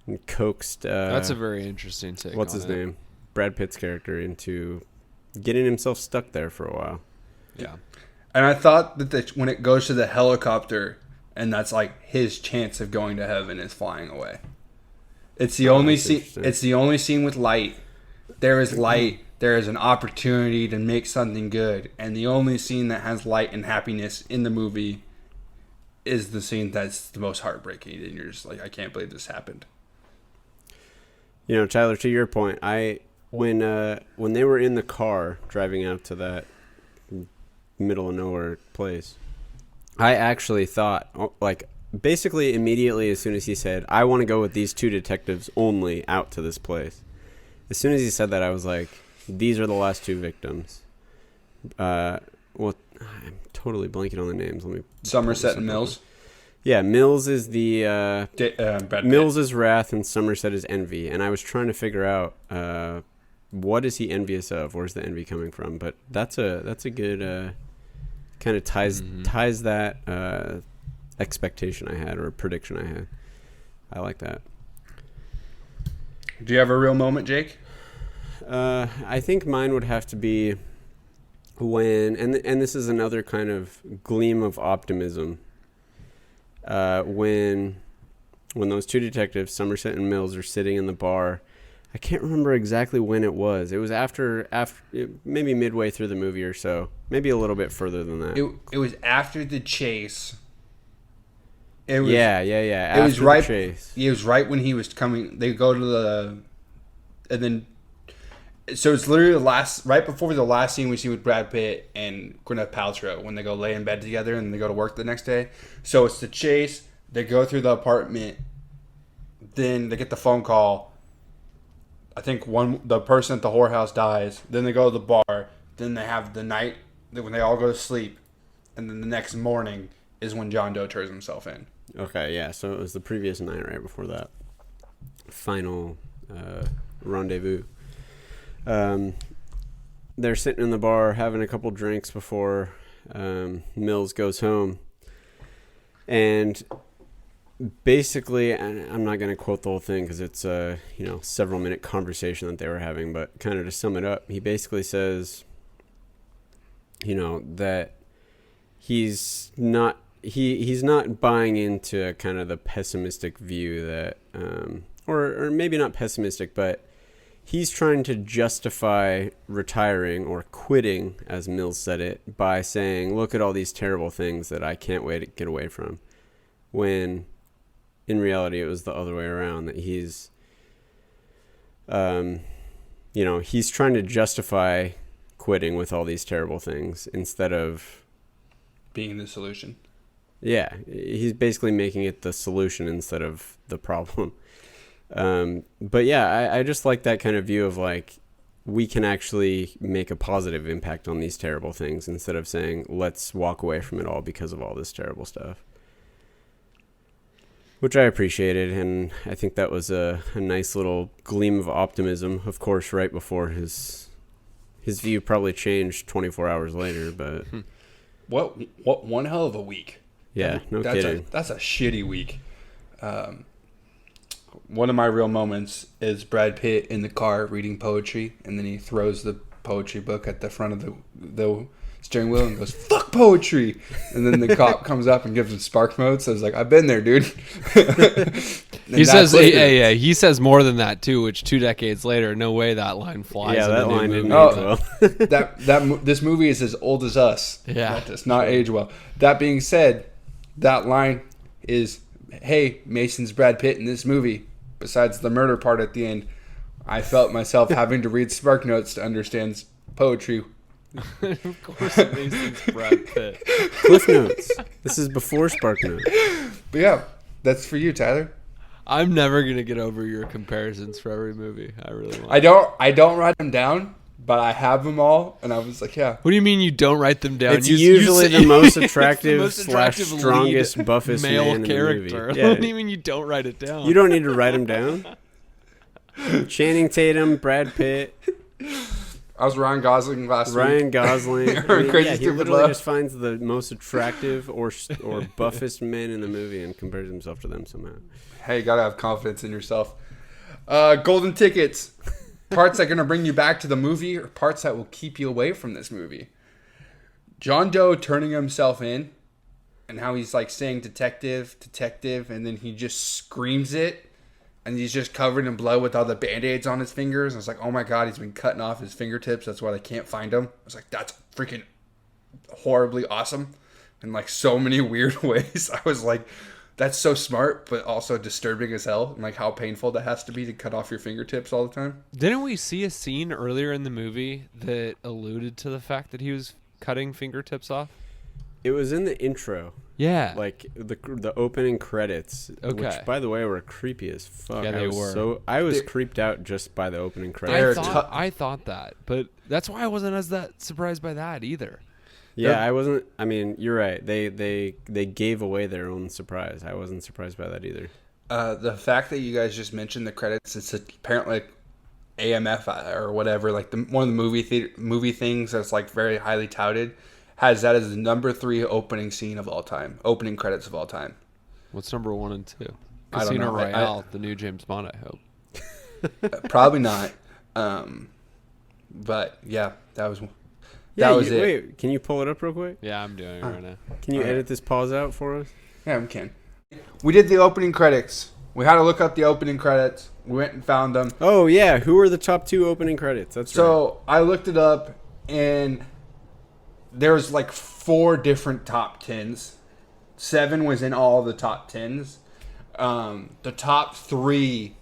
And coaxed... that's a very interesting take. What's his name? Brad Pitt's character into getting himself stuck there for a while. Yeah. And I thought that when it goes to the helicopter, and that's like his chance of going to heaven is flying away. It's the only scene. It's the only scene with light. There is light. There is an opportunity to make something good, and the only scene that has light and happiness in the movie is the scene that's the most heartbreaking. And you're just like, I can't believe this happened. You know, Tyler, to your point, when they were in the car driving out to that middle of nowhere place, I actually thought, like, basically immediately as soon as he said, I want to go with these two detectives only out to this place. As soon as he said that, I was like, these are the last two victims. I'm totally blanking on the names. Let me. Somerset and Mills. Yeah, Mills is the Mills is wrath and Somerset is envy. And I was trying to figure out what is he envious of? Where's the envy coming from? But that's a good kind of ties that expectation I had, or prediction I had. I like that. Do you have a real moment, Jake? I think mine would have to be when, and this is another kind of gleam of optimism. When those two detectives, Somerset and Mills, are sitting in the bar. I can't remember exactly when it was. It was after maybe midway through the movie or so. Maybe a little bit further than that. It was after the chase. It was, yeah. It was right. Chase. It was right when he was coming. They go to and then. So it's literally right before the last scene we see with Brad Pitt and Gwyneth Paltrow when they go lay in bed together and they go to work the next day. So it's the chase. They go through the apartment. Then they get the phone call. I think the person at the whorehouse dies. Then they go to the bar. Then they have the night when they all go to sleep. And then the next morning is when John Doe turns himself in. Okay, yeah. So it was the previous night right before that final rendezvous. They're sitting in the bar having a couple drinks before Mills goes home. And basically, and I'm not going to quote the whole thing because it's a several minute conversation that they were having, but kind of to sum it up, he basically says, that he's not buying into kind of the pessimistic view that, or maybe not pessimistic, but he's trying to justify retiring or quitting, as Mills said it, by saying, look at all these terrible things that I can't wait to get away from. When in reality, it was the other way around, that he's trying to justify quitting with all these terrible things instead of being the solution. Yeah, he's basically making it the solution instead of the problem. But yeah, I just like that kind of view of like, we can actually make a positive impact on these terrible things instead of saying, let's walk away from it all because of all this terrible stuff. Which I appreciated, and I think that was a nice little gleam of optimism. Of course, right before his view probably changed 24 hours later, but... What one hell of a week. Yeah, no kidding. That's a shitty week. One of my real moments is Brad Pitt in the car reading poetry, and then he throws the poetry book at the front of the steering wheel and goes, "Fuck poetry!" And then the cop comes up and gives him spark mode. So I was like, "I've been there, dude." He says more than that too. Which 2 decades later, no way that line flies. Yeah, that line didn't age well. This movie is as old as us. Yeah, that does not age well. That being said, that line is, "Hey, Mason's Brad Pitt in this movie." Besides the murder part at the end, I felt myself having to read spark notes to understand poetry. Of course, Mason's Brad Pitt. Cliff Notes. This is before Spark Notes. But yeah, that's for you, Tyler. I'm never gonna get over your comparisons for every movie. I really won't. I don't write them down, but I have them all, and I was like, yeah. What do you mean you don't write them down? It's usually the most attractive / strongest, buffest male man character. in the movie. Yeah. What do you mean you don't write it down? You don't need to write them down. Channing Tatum, Brad Pitt. I was Ryan Gosling last week. Ryan Gosling. He literally Love. just finds the most attractive or buffest men in the movie and compares himself to them somehow. Hey, you gotta have confidence in yourself. Golden tickets. Parts that are going to bring you back to the movie or parts that will keep you away from this movie. John Doe turning himself in and how he's like saying detective, and then he just screams it and he's just covered in blood with all the Band-Aids on his fingers. And it's like, oh my God, he's been cutting off his fingertips. That's why they can't find him. I was like, that's freaking horribly awesome in like so many weird ways. I was like, that's so smart, but also disturbing as hell. And like how painful that has to be to cut off your fingertips all the time. Didn't we see a scene earlier in the movie that alluded to the fact that he was cutting fingertips off? It was in the intro. Yeah. Like the opening credits. Okay. Which, by the way, were creepy as fuck. Yeah, they were. I was creeped out just by the opening credits. I thought that, but that's why I wasn't as that surprised by that either. Yeah, I wasn't. I mean, you're right. They gave away their own surprise. I wasn't surprised by that either. The fact that you guys just mentioned the credits, it's apparently like AMF or whatever, like one of the movie things that's like very highly touted, has that as the number 3 opening scene of all time, opening credits of all time. What's number 1 and 2? I don't know. Casino Royale, the new James Bond, I hope. Probably not. But yeah, that was. Yeah, it. Wait, can you pull it up real quick? Yeah, I'm doing it right now. Can you edit this pause out for us? Yeah, we can. We did the opening credits. We had to look up the opening credits. We went and found them. Oh, yeah. Who are the top 2 opening credits? That's right. So I looked it up, and there's like 4 different top 10s. 7 was in all the top 10s. The top 3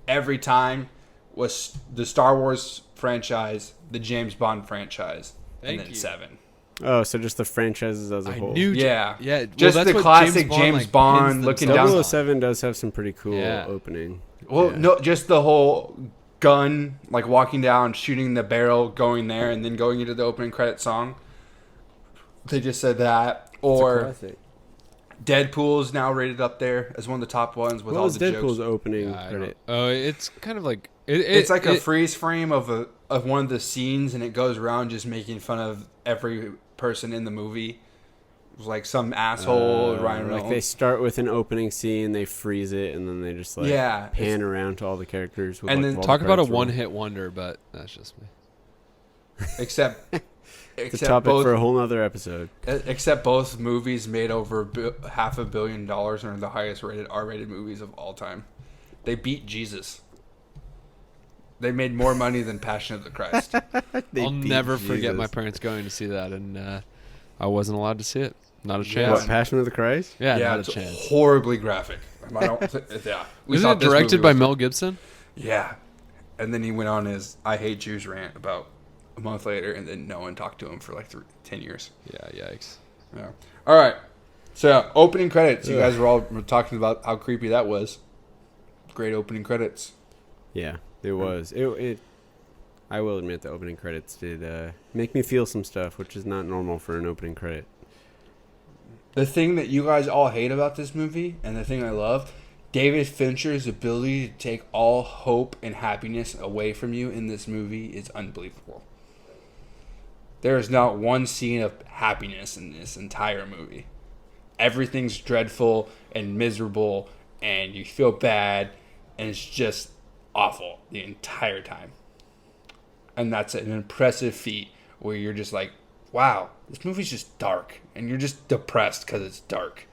every time was the Star Wars franchise, the James Bond franchise. And then 7. Oh, so just the franchises as a whole. Yeah. Well, just that's the what classic James Bond looking down. 007 does have some pretty cool opening. Well, no, just the whole gun, like walking down, shooting the barrel, going there, and then going into the opening credit song. They just said that. Or Deadpool's now rated up there as one of the top ones with all the jokes. What was Deadpool's opening credit? Oh, it's kind of like... It's like a freeze frame of one of the scenes, and it goes around just making fun of every person in the movie. It was like some asshole Ryan like Reynolds. they start with an opening scene, they freeze it, and then they just like pan around to all the characters. With, and like, then talk about a one-hit wonder, but that's just me. Except it's a topic for a whole other episode. Except both movies made over $500 million and are the highest rated R-rated movies of all time. They beat Jesus. They made more money than Passion of the Christ. I'll never forget my parents going to see that, and I wasn't allowed to see it. Not a chance. What, Passion of the Christ? Yeah, not it's a chance. horribly graphic. Isn't it directed by Mel Gibson? Yeah. And then he went on his I Hate Jews rant about a month later, and then no one talked to him for like 10 years. Yeah, yikes. Yeah. All right. So, opening credits. You guys were talking about how creepy that was. Great opening credits. Yeah, it was. I will admit the opening credits did make me feel some stuff, which is not normal for an opening credit. The thing that you guys all hate about this movie, and the thing I love, David Fincher's ability to take all hope and happiness away from you in this movie is unbelievable. There is not one scene of happiness in this entire movie. Everything's dreadful and miserable, and you feel bad, and it's just awful the entire time. And that's an impressive feat where you're just like, wow, this movie's just dark, and you're just depressed because it's dark.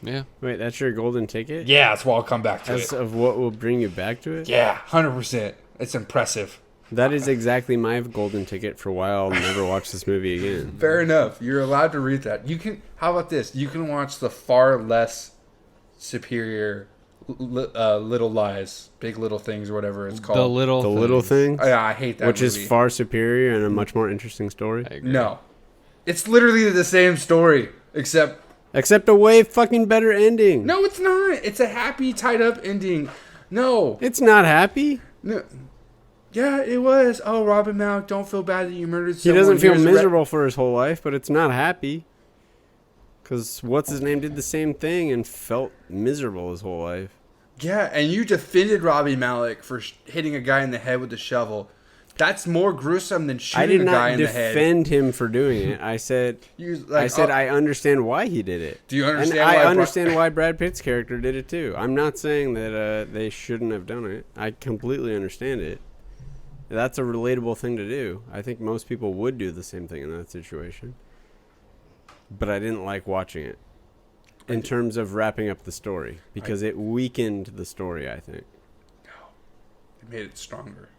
Yeah. Wait, that's your golden ticket? Yeah, that's why I'll come back to As it. of what will bring you back to it? Yeah, 100%. It's impressive. That is exactly my golden ticket for why I'll never watch this movie again. Fair enough. You're allowed to read that. You can. How about this? You can watch the far less superior Little Lies, Big Little Things, or whatever it's called. The Little Things. Oh, yeah, I hate that which movie. is far superior and a much more interesting story. I agree. No. It's literally the same story, except a way fucking better ending. no, it's not. It's a happy, tied up ending. No. It's not happy. No. Yeah, it was. Oh, Robin Malek, don't feel bad that you murdered He someone. doesn't feel Here's a miserable for his whole life, but it's not happy. Because what's his name did the same thing and felt miserable his whole life. Yeah, and you defended Robbie Malek for hitting a guy in the head with a shovel. That's more gruesome than shooting a guy in the head. I did not defend him for doing it. I said, I understand why he did it. Do you understand? And I understand why Brad Pitt's character did it too. I'm not saying that they shouldn't have done it. I completely understand it. That's a relatable thing to do. I think most people would do the same thing in that situation. But I didn't like watching it in terms of wrapping up the story because it weakened the story, I think. No. It made it stronger.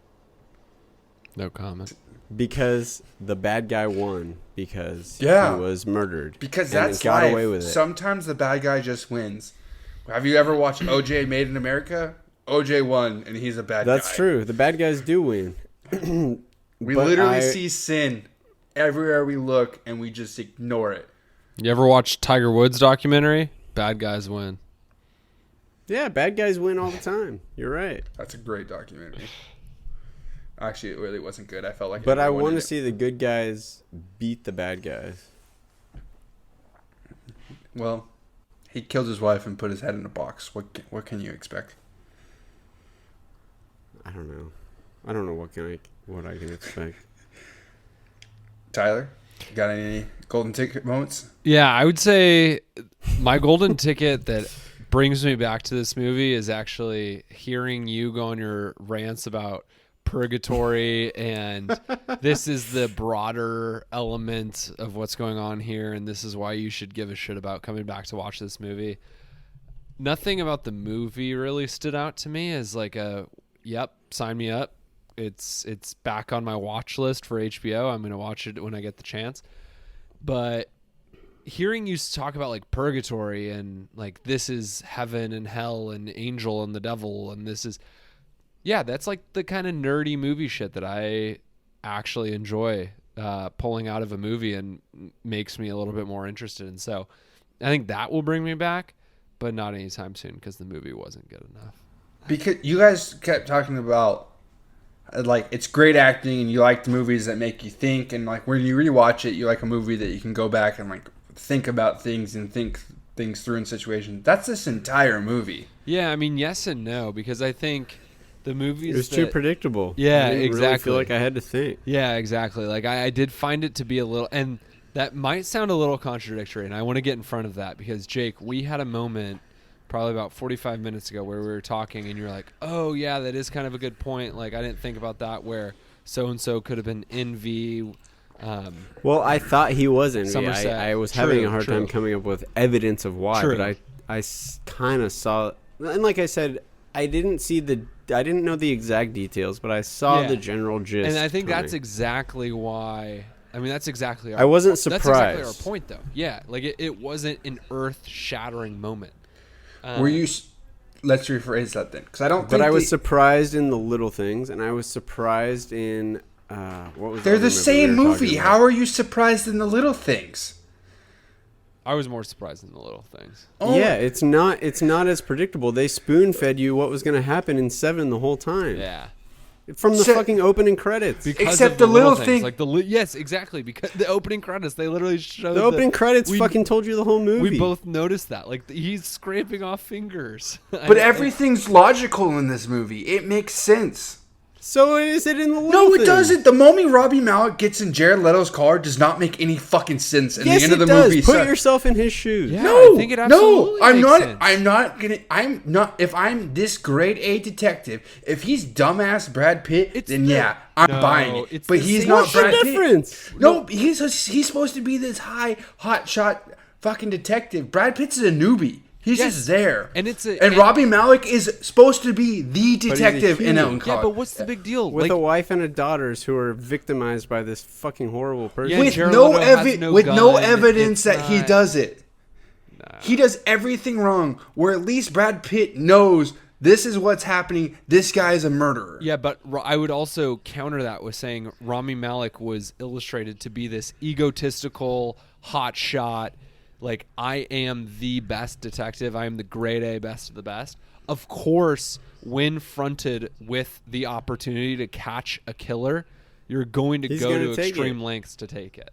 No comment. Because the bad guy won because he was murdered. Because and that's got life. away with it. Sometimes the bad guy just wins. Have you ever watched OJ Made in America? OJ won, and he's a bad guy. That's true. The bad guys do win. We literally see sin everywhere we look, and we just ignore it. You ever watch Tiger Woods documentary? Bad guys win. Yeah, bad guys win all the time. You're right. That's a great documentary. Actually, it really wasn't good. I felt like. But I want to see the good guys beat the bad guys. Well, he killed his wife and put his head in a box. What can you expect? I don't know. I don't know what I can expect. Tyler, got any golden ticket moments? Yeah, I would say my golden ticket that brings me back to this movie is actually hearing you go on your rants about purgatory and this is the broader element of what's going on here and this is why you should give a shit about coming back to watch this movie. Nothing about the movie really stood out to me as like yep, sign me up. It's back on my watch list for HBO. I'm going to watch it when I get the chance. But hearing you talk about like purgatory and like this is heaven and hell and angel and the devil and this is that's like the kind of nerdy movie shit that I actually enjoy pulling out of a movie and makes me a little bit more interested. And so I think that will bring me back, but not anytime soon because the movie wasn't good enough. Because you guys kept talking about like it's great acting and you like the movies that make you think, and like when you rewatch it you like a movie that you can go back and like think about things and think things through in situations. That's this entire movie. Yeah, I mean yes and no, because I think the movies it was too predictable. Yeah, I didn't exactly. really feel like I had to think. Yeah, exactly. Like I did find it to be a little, and That might sound a little contradictory, and I want to get in front of that because, Jake, we had a moment probably about 45 minutes ago where we were talking, and you were like, oh, yeah, that is kind of a good point. Like, I didn't think about that, where so-and-so could have been Envy. Well, I thought he was Envy. Somerset. I was True, having a hard true. time coming up with evidence of why, True. but I kind of saw, and like I said, I didn't know the exact details, but I saw Yeah. the general gist. And I think coming. that's exactly why. I mean, that's exactly. I wasn't That's exactly our surprised. point, though. Yeah, like it wasn't an earth-shattering moment. Were you? Let's rephrase that then, because I don't. But think I was surprised in the little things, and I was surprised in what was. They're other the movie same we were movie. talking How about? are you surprised in the little things? I was more surprised in the little things. Oh, Yeah, it's not as predictable. They spoon-fed you what was going to happen in 7 the whole time. Yeah. From the So- fucking opening credits. Because Except of the little things, thing- like yes, exactly. Because the opening credits, they literally showed The opening credits we- fucking told you the whole movie. We both noticed that. Like he's scraping off fingers. But everything's logical in this movie. It makes sense. So is it in the little No, it things? doesn't. The moment Robbie Malek gets in Jared Leto's car does not make any fucking sense. And Yes, the end it of the does. movie. Put yourself in his shoes. Yeah, No, I think it no, absolutely I'm makes not. sense. I'm not. If I'm this grade A detective, if he's dumbass Brad Pitt, then yeah, I'm no, buying it. it's But the he's same- not What's the Brad Pitt. difference? No, he's supposed to be this hot shot fucking detective. Brad Pitt's a newbie. He's Yes. just there. And it's a- and and- Robbie Malek is supposed to be the detective in human. Elton Yeah, College. but what's the big deal? With Like, a wife and a daughters who are victimized by this fucking horrible person. Yeah, with Jared no, Leto has no with no gun. evidence It's that he not- does it. He does everything wrong. Where at least Brad Pitt knows this is what's happening. This guy is a murderer. yeah, but I would also counter that with saying Rami Malek was illustrated to be this egotistical hotshot. Like, I am the best detective. I am the grade A best of the best. Of course, when fronted with the opportunity to catch a killer, you're going to He's go gonna to take extreme it. lengths to take it.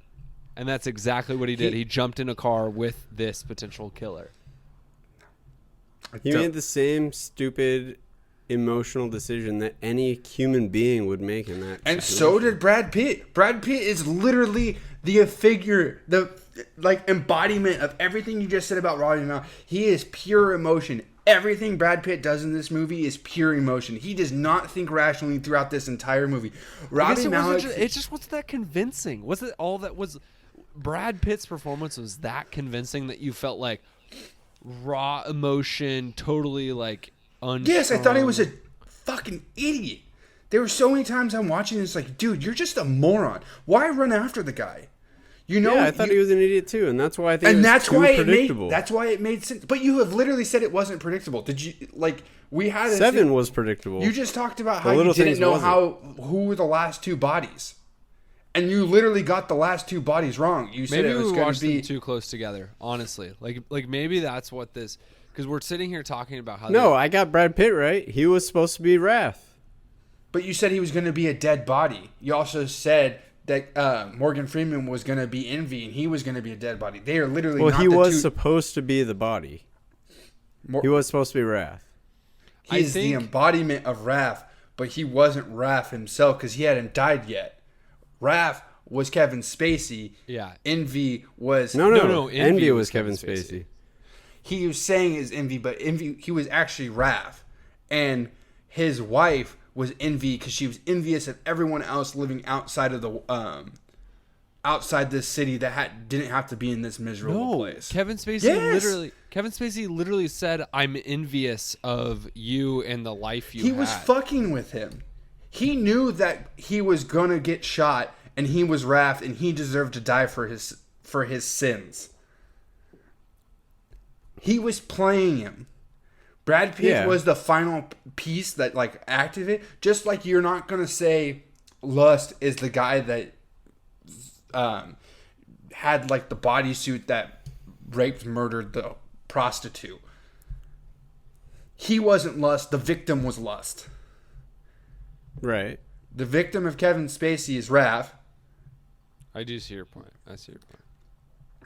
And that's exactly what he did. He jumped in a car with this potential killer. He made the same stupid emotional decision that any human being would make in that And situation. so did Brad Pitt. Brad Pitt is literally the figure, the embodiment of everything you just said about Robbie Malek. He is pure emotion. Everything Brad Pitt does in this movie is pure emotion. He does not think rationally throughout this entire movie. I Robbie guess Malek. it just wasn't that convincing. Was it all that was? Brad Pitt's performance was that convincing that you felt like raw emotion, totally like unstrung. Yes, I thought he was a fucking idiot. There were so many times I'm watching this, like, dude, you're just a moron. Why run after the guy? You know, Yeah, I thought he was an idiot too, and that's why I think and it was that's too why predictable. that's why it made sense. But you have literally said it wasn't predictable. Did you like? We had 7 was predictable. You just talked about The how you Little didn't Things know wasn't. who were the last two bodies, and you literally got the last two bodies wrong. You said Maybe it was we going watched to be. them too close together. Honestly, like maybe that's what this. Because we're sitting here talking about how No, I got Brad Pitt right. He was supposed to be Wrath. But you said he was going to be a dead body. You also said that Morgan Freeman was going to be Envy, and he was going to be a dead body. They are literally. Well, not he the was two. supposed to be the body. He was supposed to be Wrath. He's the embodiment of Raph, but he wasn't Raph himself because he hadn't died yet. Raph was Kevin Spacey. Yeah. Envy was No. Envy Envy was was Kevin Kevin Spacey. Spacey. he was saying is Envy, but Envy he was actually Raph, and his wife was Envy because she was envious of everyone else living outside of the outside this city that didn't have to be in this miserable place. Kevin Spacey Yes! Kevin Spacey literally said, "I'm envious of you and the life you He had." was fucking with him. He knew that he was gonna get shot, and he was Raph, and he deserved to die for his sins. He was playing him. Brad Pitt was the final piece that like activated. Just like you're not gonna say Lust is the guy that had like the bodysuit that raped, murdered the prostitute. He wasn't Lust. The victim was Lust. Right. The victim of Kevin Spacey is Raph. I do see your point. I see your point.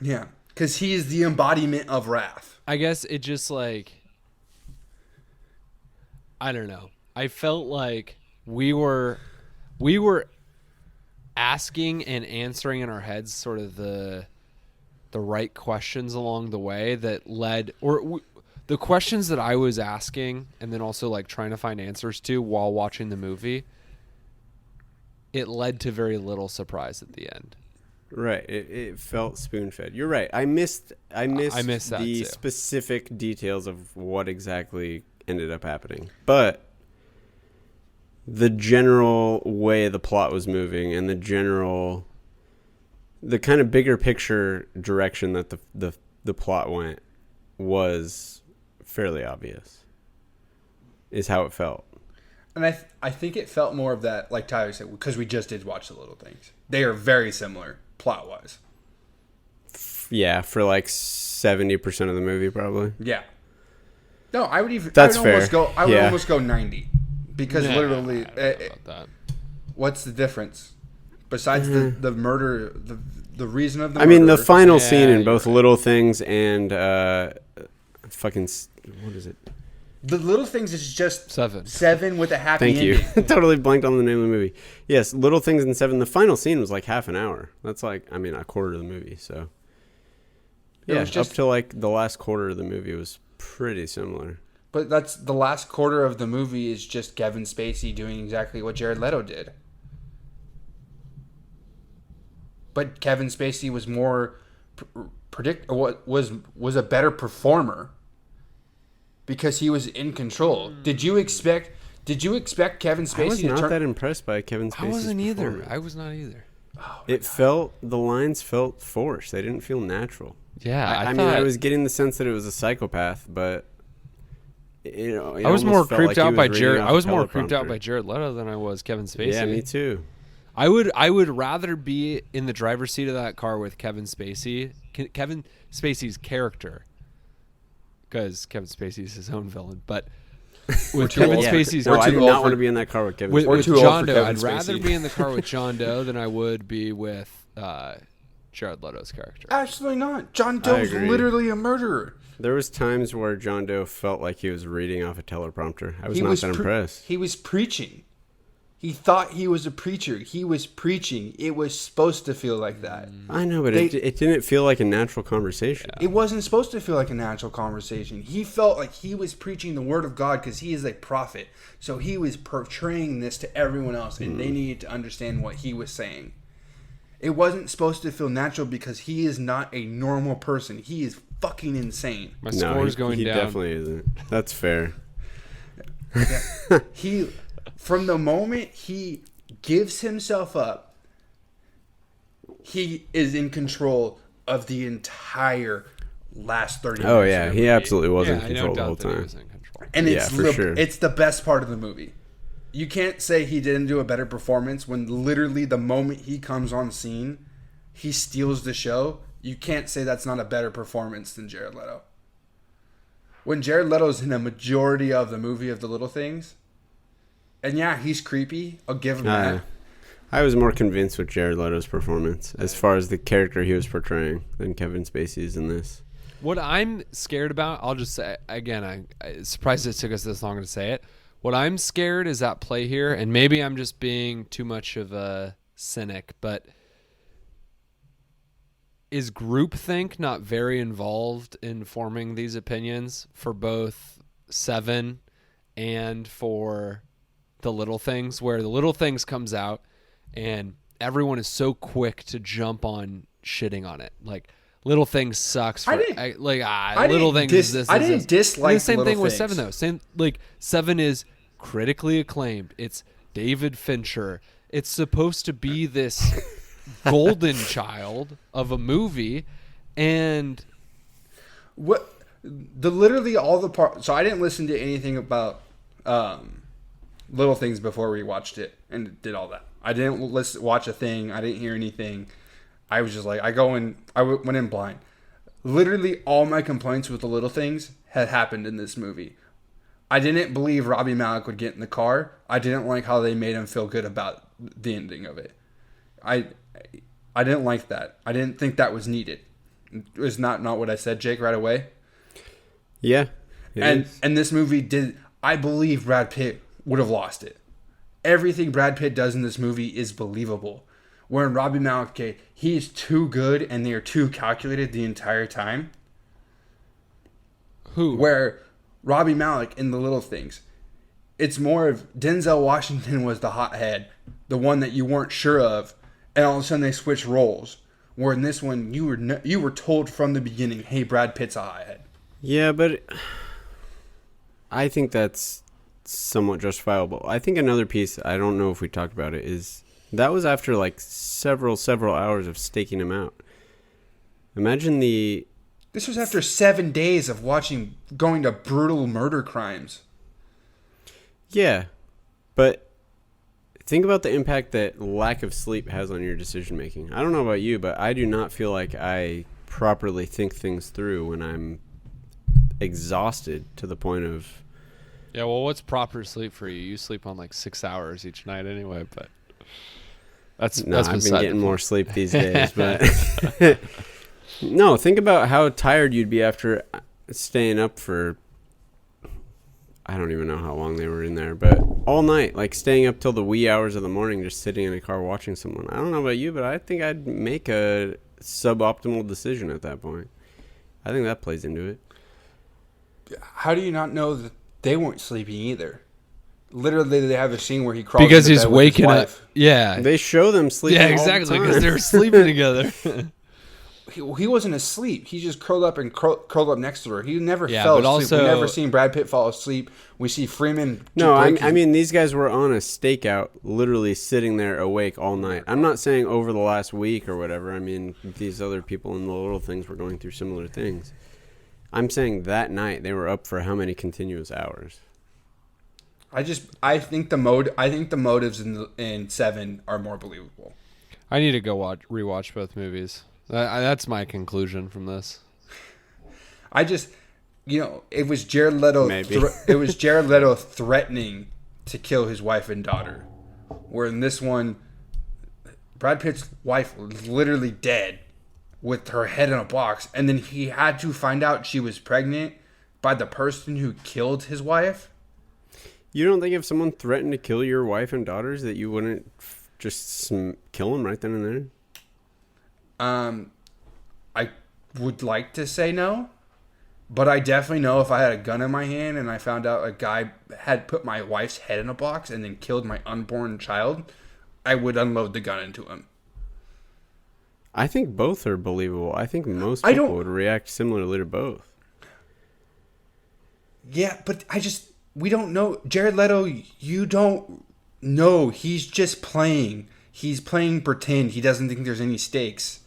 Yeah, because he is the embodiment of Raph. I guess it just like, I don't know. I felt like we were asking and answering in our heads sort of the right questions along the way that led, the questions that I was asking and then also like trying to find answers to while watching the movie, it led to very little surprise at the end. Right. It felt spoon-fed. You're right. I missed that the too. specific details of what exactly ended up happening. But the general way the plot was moving and the kind of bigger picture direction that the plot went was fairly obvious, is how it felt. And I think it felt more of that, like Tyler said, because we just did watch The Little Things. They are very similar plot-wise. Yeah, for like 70% of the movie, probably. Yeah. No, I would even. That's I would almost fair. go. I would Yeah. almost go 90, because Nah, literally, I don't know about that. what's the difference besides the murder, the reason of the I murder? mean, the final Yeah, scene in you're both right. Little Things and fucking what is it? The Little Things is just 7 with a happy Thank you. ending. Totally blanked on the name of the movie. Yes, Little Things and 7. The final scene was like half an hour. That's like, I mean, a quarter of the movie. So It yeah, was just- up to like the last quarter of the movie was pretty similar. But that's the last quarter of the movie is just Kevin Spacey doing exactly what Jared Leto did. But Kevin Spacey was more was a better performer because he was in control. Did you expect Kevin Spacey I was to not turn? that impressed by Kevin Spacey's I wasn't either. performance. I was not either. The lines felt forced. They didn't feel natural. Yeah, I mean, I was getting the sense that it was a psychopath, but it I was more almost felt creeped like he out by reading Jared. off I was a more creeped out teleprompter. by Jared Leto than I was Kevin Spacey. Yeah, me too. I would rather be in the driver's seat of that car with Kevin Spacey, Kevin Spacey's character, because Kevin Spacey's his own villain. But with Kevin Yeah, Spacey's no, I do too old not for- want to be in that car with Kevin. with, Spacey. We're with too old John for Doe, Kevin I'd rather Spacey. be in the car with John Doe than I would be with Jared Leto's character. Absolutely not. John Doe's agree. literally a murderer. There was times where John Doe felt like he was reading off a teleprompter. I was not that impressed. He was preaching. He thought he was a preacher. He was preaching. It was supposed to feel like that. I know, but They- it didn't feel like a natural conversation. It wasn't supposed to feel like a natural conversation. He felt like he was preaching the word of God because he is a prophet. So he was portraying this to everyone else, and they needed to understand what he was saying. It wasn't supposed to feel natural because he is not a normal person. He is fucking insane. My No, score's going he down. definitely isn't. That's fair. He, from the moment he gives himself up, he is in control of the entire last 30 minutes. Oh of yeah, the he movie. absolutely was Yeah, in I control don't the whole doubt that he time. was in control. And Yeah, it's for sure. it's the best part of the movie. You can't say he didn't do a better performance when literally the moment he comes on scene, he steals the show. You can't say that's not a better performance than Jared Leto. When Jared Leto's in a majority of the movie of The Little Things, and yeah, he's creepy. I'll give him that. I was more convinced with Jared Leto's performance as far as the character he was portraying than Kevin Spacey's in this. What I'm scared about, I'll just say again, I'm surprised it took us this long to say it. What I'm scared is at play here, and maybe I'm just being too much of a cynic, but is groupthink not very involved in forming these opinions for both Seven and for The Little Things, where The Little Things comes out and everyone is so quick to jump on shitting on it, like Little Things sucks. I Little didn't Things dis- is this. I is didn't this. dislike And the same Little thing with Things. Seven though. Same like Seven is critically acclaimed. It's David Fincher. It's supposed to be this golden child of a movie, and What literally all the parts. So I didn't listen to anything about Little Things before we watched it and did all that. I didn't watch a thing. I didn't hear anything. I was just like, I went in blind. Literally all my complaints with The Little Things had happened in this movie. I didn't believe Robbie Malek would get in the car. I didn't like how they made him feel good about the ending of it. I didn't like that. I didn't think that was needed. It was not what I said, Jake, right away. Yeah. And this movie did. I believe Brad Pitt would have lost it. Everything Brad Pitt does in this movie is believable. Where in Robbie Malek, he's too good and they're too calculated the entire time. Who? Where Robbie Malek in The Little Things, it's more of Denzel Washington was the hothead, the one that you weren't sure of, and all of a sudden they switch roles. Where in this one, you were told from the beginning, hey, Brad Pitt's a hothead. Yeah, but I think that's somewhat justifiable. I think another piece, I don't know if we talked about it, is that was after like several hours of staking him out. Imagine This was after 7 days of going to brutal murder crimes. Yeah, but think about the impact that lack of sleep has on your decision making. I don't know about you, but I do not feel like I properly think things through when I'm exhausted to the point of... Yeah, well, what's proper sleep for you? You sleep on like 6 hours each night anyway, but that's I've been beside getting the more point. sleep these days, but... No, think about how tired you'd be after staying up for... I don't even know how long they were in there, but all night, like staying up till the wee hours of the morning, just sitting in a car watching someone. I don't know about you, but I think I'd make a suboptimal decision at that point. I think that plays into it. How do you not know that they weren't sleeping either? Literally, they have a scene where he crawls Because into he's bed with his waking up. wife. Yeah. They show them sleeping Yeah, all the exactly, time. because they're sleeping together. He wasn't asleep. He just curled up and curled up next to her. He never Yeah, fell but asleep. also- We never seen Brad Pitt fall asleep. We see Freeman. No, break his- I mean, these guys were on a stakeout, literally sitting there awake all night. I'm not saying over the last week or whatever. I mean, these other people in The Little Things were going through similar things. I'm saying that night they were up for how many continuous hours? I think the motives in Seven are more believable. I need to go rewatch both movies. That's my conclusion from this. It was Jared Leto. Maybe. It was Jared Leto threatening to kill his wife and daughter. Where in this one, Brad Pitt's wife was literally dead with her head in a box, and then he had to find out she was pregnant by the person who killed his wife. You don't think if someone threatened to kill your wife and daughters that you wouldn't just kill them right then and there? I would like to say no, but I definitely know if I had a gun in my hand and I found out a guy had put my wife's head in a box and then killed my unborn child, I would unload the gun into him. I think both are believable. I think most people would react similarly to both. Yeah, but we don't know. Jared Leto, you don't know. He's just playing. He's playing pretend. He doesn't think there's any stakes.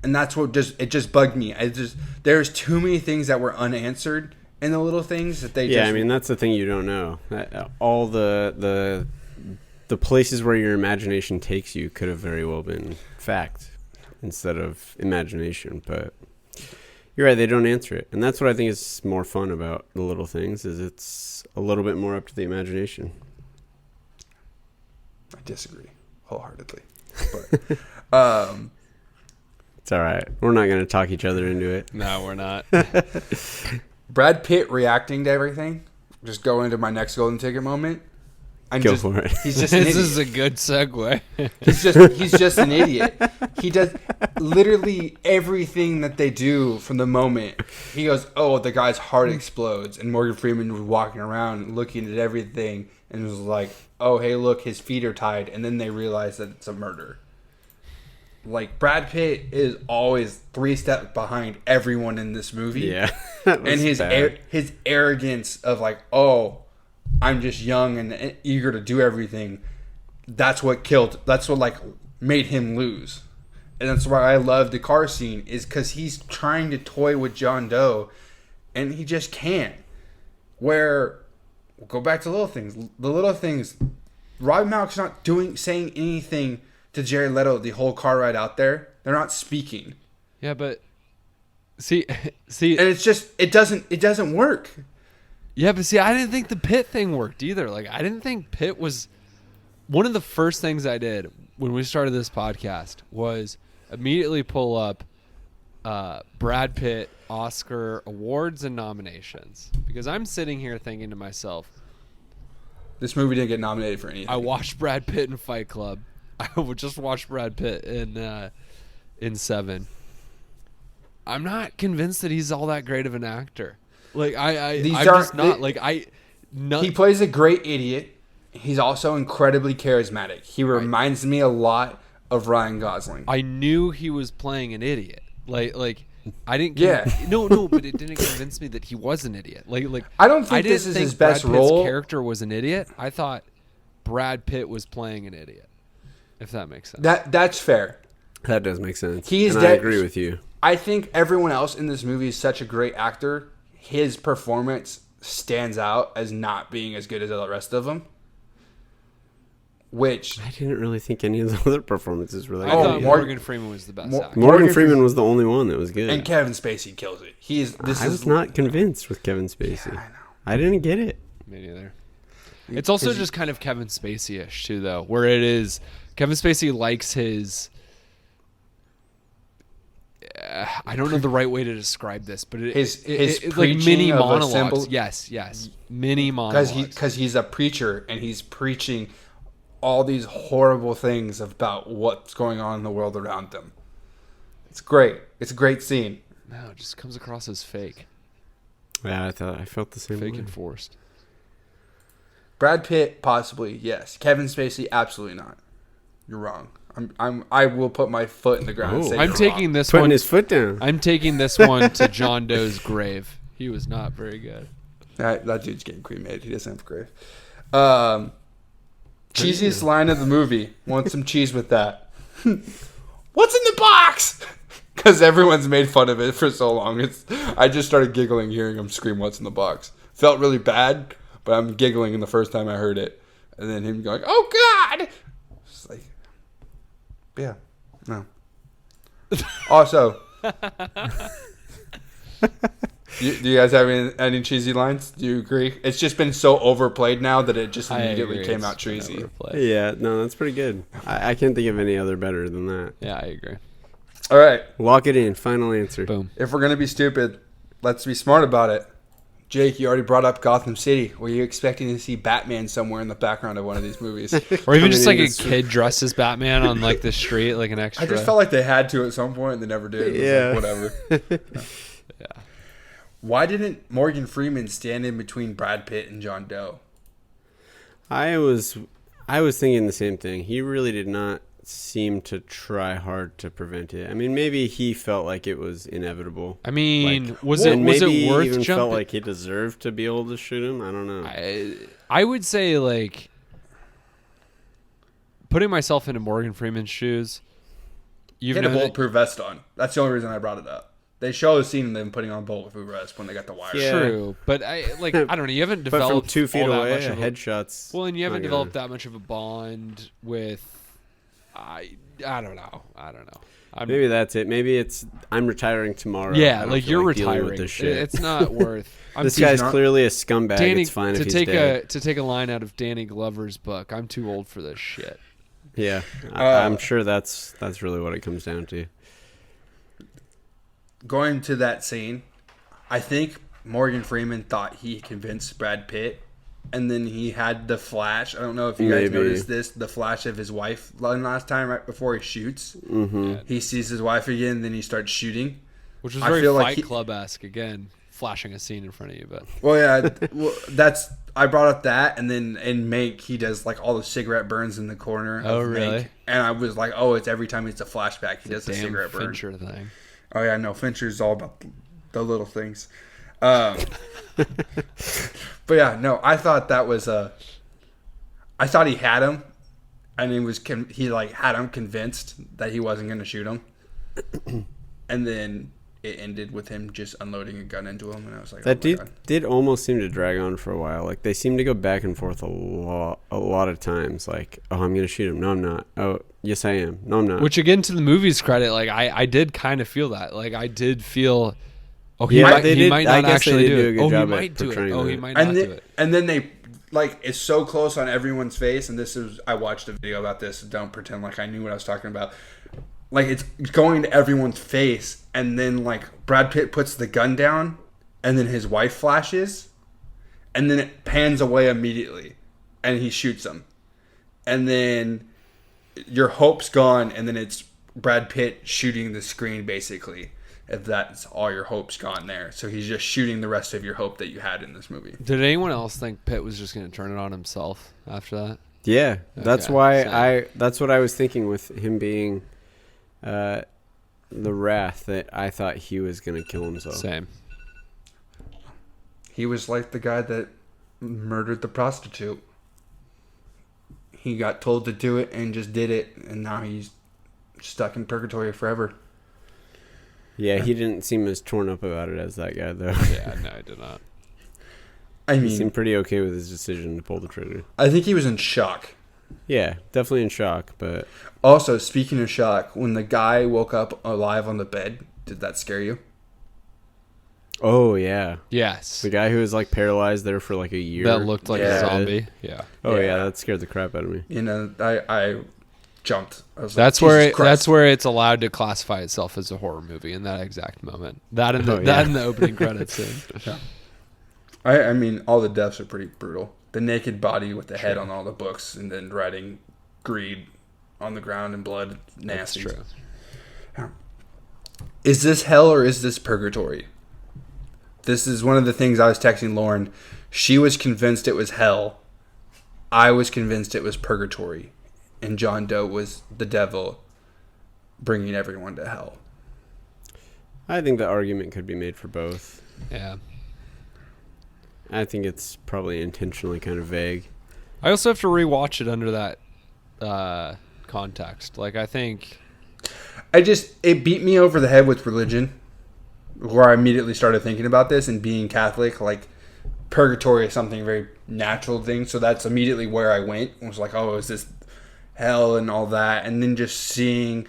And that's what just bugged me. There's too many things that were unanswered in The Little Things that they just... Yeah, I mean, that's the thing you don't know. All the places where your imagination takes you could have very well been fact instead of imagination. But you're right, they don't answer it. And that's what I think is more fun about The Little Things, is it's a little bit more up to the imagination. I disagree wholeheartedly. But... It's all right. We're not going to talk each other into it. No, we're not. Brad Pitt reacting to everything. Just go into my next golden ticket moment. Go for it. He's just an This idiot. is a good segue. He's just an idiot. He does literally everything that they do from the moment. He goes, oh, the guy's heart explodes. And Morgan Freeman was walking around looking at everything and was like, oh, hey, look, his feet are tied. And then they realize that it's a murder. Like, Brad Pitt is always 3 steps behind everyone in this movie. Yeah. And his arrogance of like, oh, I'm just young and eager to do everything. That's what like made him lose. And that's why I love the car scene, is because he's trying to toy with John Doe and he just can't. Where, we'll go back to Little Things. The Little Things, Robbie Malek's not saying anything to Jared Leto the whole car ride out there. They're not speaking. Yeah, but see, And it's just, it doesn't work. yeah, but see, I didn't think the Pitt thing worked either. Like, I didn't think Pitt was one of the first things I did when we started this podcast was immediately pull up Brad Pitt Oscar awards and nominations, because I'm sitting here thinking to myself, This movie didn't get nominated for anything. I watched Brad Pitt in Fight Club. I just watched Brad Pitt in Seven. I'm not convinced that he's all that great of an actor. Like I'm just not like I. He plays a great idiot. He's also incredibly charismatic. He reminds me a lot of Ryan Gosling. I knew he was playing an idiot. Like I didn't. No, but it didn't convince me that he was an idiot. Like I don't think this is his best Brad Pitt's role. Character was an idiot. I thought Brad Pitt was playing an idiot. If that makes sense. That's fair. That does make sense. I agree with you. I think everyone else in this movie is such a great actor. His performance stands out as not being as good as the rest of them. Which I didn't really think any of the other performances were I thought Morgan Freeman was the best actor. Morgan Freeman was the only one that was good. And Kevin Spacey kills it. I was not convinced with Kevin Spacey. Yeah, I know. I didn't get it. Me neither. It's also just kind of Kevin Spacey-ish too, though, where it is Kevin Spacey likes his. I don't know the right way to describe this, but it's like mini monologues. Yes, mini monologues. Because he's a preacher and he's preaching all these horrible things about what's going on in the world around them. It's great. It's a great scene. No, it just comes across as fake. Yeah, I felt the same way. Fake and forced. Brad Pitt, possibly, yes. Kevin Spacey, absolutely not. You're wrong. I will put my foot in the ground and say I'm taking wrong. this Putting one. his foot down. I'm taking this one to John Doe's grave. He was not very good. That dude's getting cremated. He doesn't have a grave. Cheesiest line of the movie. Want some cheese with that? What's in the box? Because everyone's made fun of it for so long. I just started giggling hearing him scream, "What's in the box?" Felt really bad, but I'm giggling in the first time I heard it. And then him going, "Oh, God!" It's like, yeah, no. Also, do you guys have any cheesy lines? Do you agree? It's just been so overplayed now that it just immediately came out cheesy. Yeah, no, that's pretty good. I can't think of any other better than that. Yeah, I agree. All right. Lock it in. Final answer. Boom. If we're going to be stupid, let's be smart about it. Jake, you already brought up Gotham City. Were you expecting to see Batman somewhere in the background of one of these movies? Or even just like a kid dressed as Batman on like the street, like an extra. I just felt like they had to at some point and they never did. Yeah. Like, whatever. Yeah. Why didn't Morgan Freeman stand in between Brad Pitt and John Doe? I was thinking the same thing. He really did not seem to try hard to prevent it. I mean, maybe he felt like it was inevitable. I mean, like, was it worth even jumping? Felt like he deserved to be able to shoot him? I don't know. I would say, like, putting myself into Morgan Freeman's shoes. He had a bulletproof vest on. That's the only reason I brought it up. They show a scene of them putting on bulletproof vest when they got the wire. Yeah. True, but I don't know. You haven't But developed from 2 feet all that away, much of headshots. Well, and you haven't not developed gonna- that much of a bond with. I don't know. Maybe that's it. Maybe it's I'm retiring tomorrow. Yeah, I don't like feel you're dealing retiring. with this shit. It's not worth. This guy's clearly a scumbag. Danny, It's fine to if he's take dead. to take a line out of Danny Glover's book. I'm too old for this shit. Yeah, I'm sure that's really what it comes down to. Going to that scene, I think Morgan Freeman thought he convinced Brad Pitt, and then he had the flash. I don't know if you guys noticed this, the flash of his wife last time right before he shoots. Mm-hmm. He sees his wife again, and then he starts shooting. Which was I very feel Fight like Club-esque, again, flashing a scene in front of you. But Well, yeah, I brought up that, and then in Mank, he does like all the cigarette burns in the corner. Oh, of really? Mank, and I was like, oh, it's every time it's a flashback, he does a damn cigarette burn. Fincher thing. Oh yeah, no, Fincher's all about the little things. But yeah, no, I thought that was I thought he had him, and he had him convinced that he wasn't going to shoot him, and then it ended with him just unloading a gun into him, and I was like, That did almost seem to drag on for a while. Like they seemed to go back and forth a lot of times. Like, oh, I'm going to shoot him. No, I'm not. Oh, yes, I am. No, I'm not. Which again, to the movie's credit, like I did kind of feel that. Like I did feel, he might I not guess actually they did do a it. good Oh, he job might at do it. portraying Oh, he that. might not do it. And then they it's so close on everyone's face, and I watched a video about this. So don't pretend like I knew what I was talking about. Like it's going to everyone's face, and then like Brad Pitt puts the gun down, and then his wife flashes, and then it pans away immediately, and he shoots him, and then your hope's gone, and then it's Brad Pitt shooting the screen basically. If that's all your hope's gone there, so he's just shooting the rest of your hope that you had in this movie. Did anyone else think Pitt was just going to turn it on himself after that? Yeah, that's Okay, why same. that's what I was thinking with him being the wrath, that I thought he was going to kill himself. Same. He was like the guy that murdered the prostitute. He got told to do it and just did it, and now he's stuck in purgatory forever. Yeah, he didn't seem as torn up about it as that guy, though. Yeah, no, I did not. I He mean, seemed pretty okay with his decision to pull the trigger. I think he was in shock. Yeah, definitely in shock, but Also, speaking of shock, when the guy woke up alive on the bed, did that scare you? oh yeah, Yes. the guy who was like paralyzed there for like a year. That looked like Yeah. a zombie. Yeah. Oh yeah, Yeah. that scared the crap out of me. You know, I jumped. I was That's like, where Jesus Christ. that's where it's allowed to classify itself as a horror movie in that exact moment. That and the, Oh, yeah. that and the opening credits scene. I mean, all the deaths are pretty brutal. The naked body with the head on all the books, and then writing "greed" on the ground and blood. That's Nasty. true. Is this hell or is this purgatory? This is one of the things I was texting Lauren. She was convinced it was hell. I was convinced it was purgatory. And John Doe was the devil bringing everyone to hell. I think the argument could be made for both. Yeah. I think it's probably intentionally kind of vague. I also have to rewatch it under that context. Like, I think It beat me over the head with religion, where I immediately started thinking about this, and being Catholic, like purgatory is something very natural thing. So that's immediately where I went. I was like, oh, is this hell and all that? And then just seeing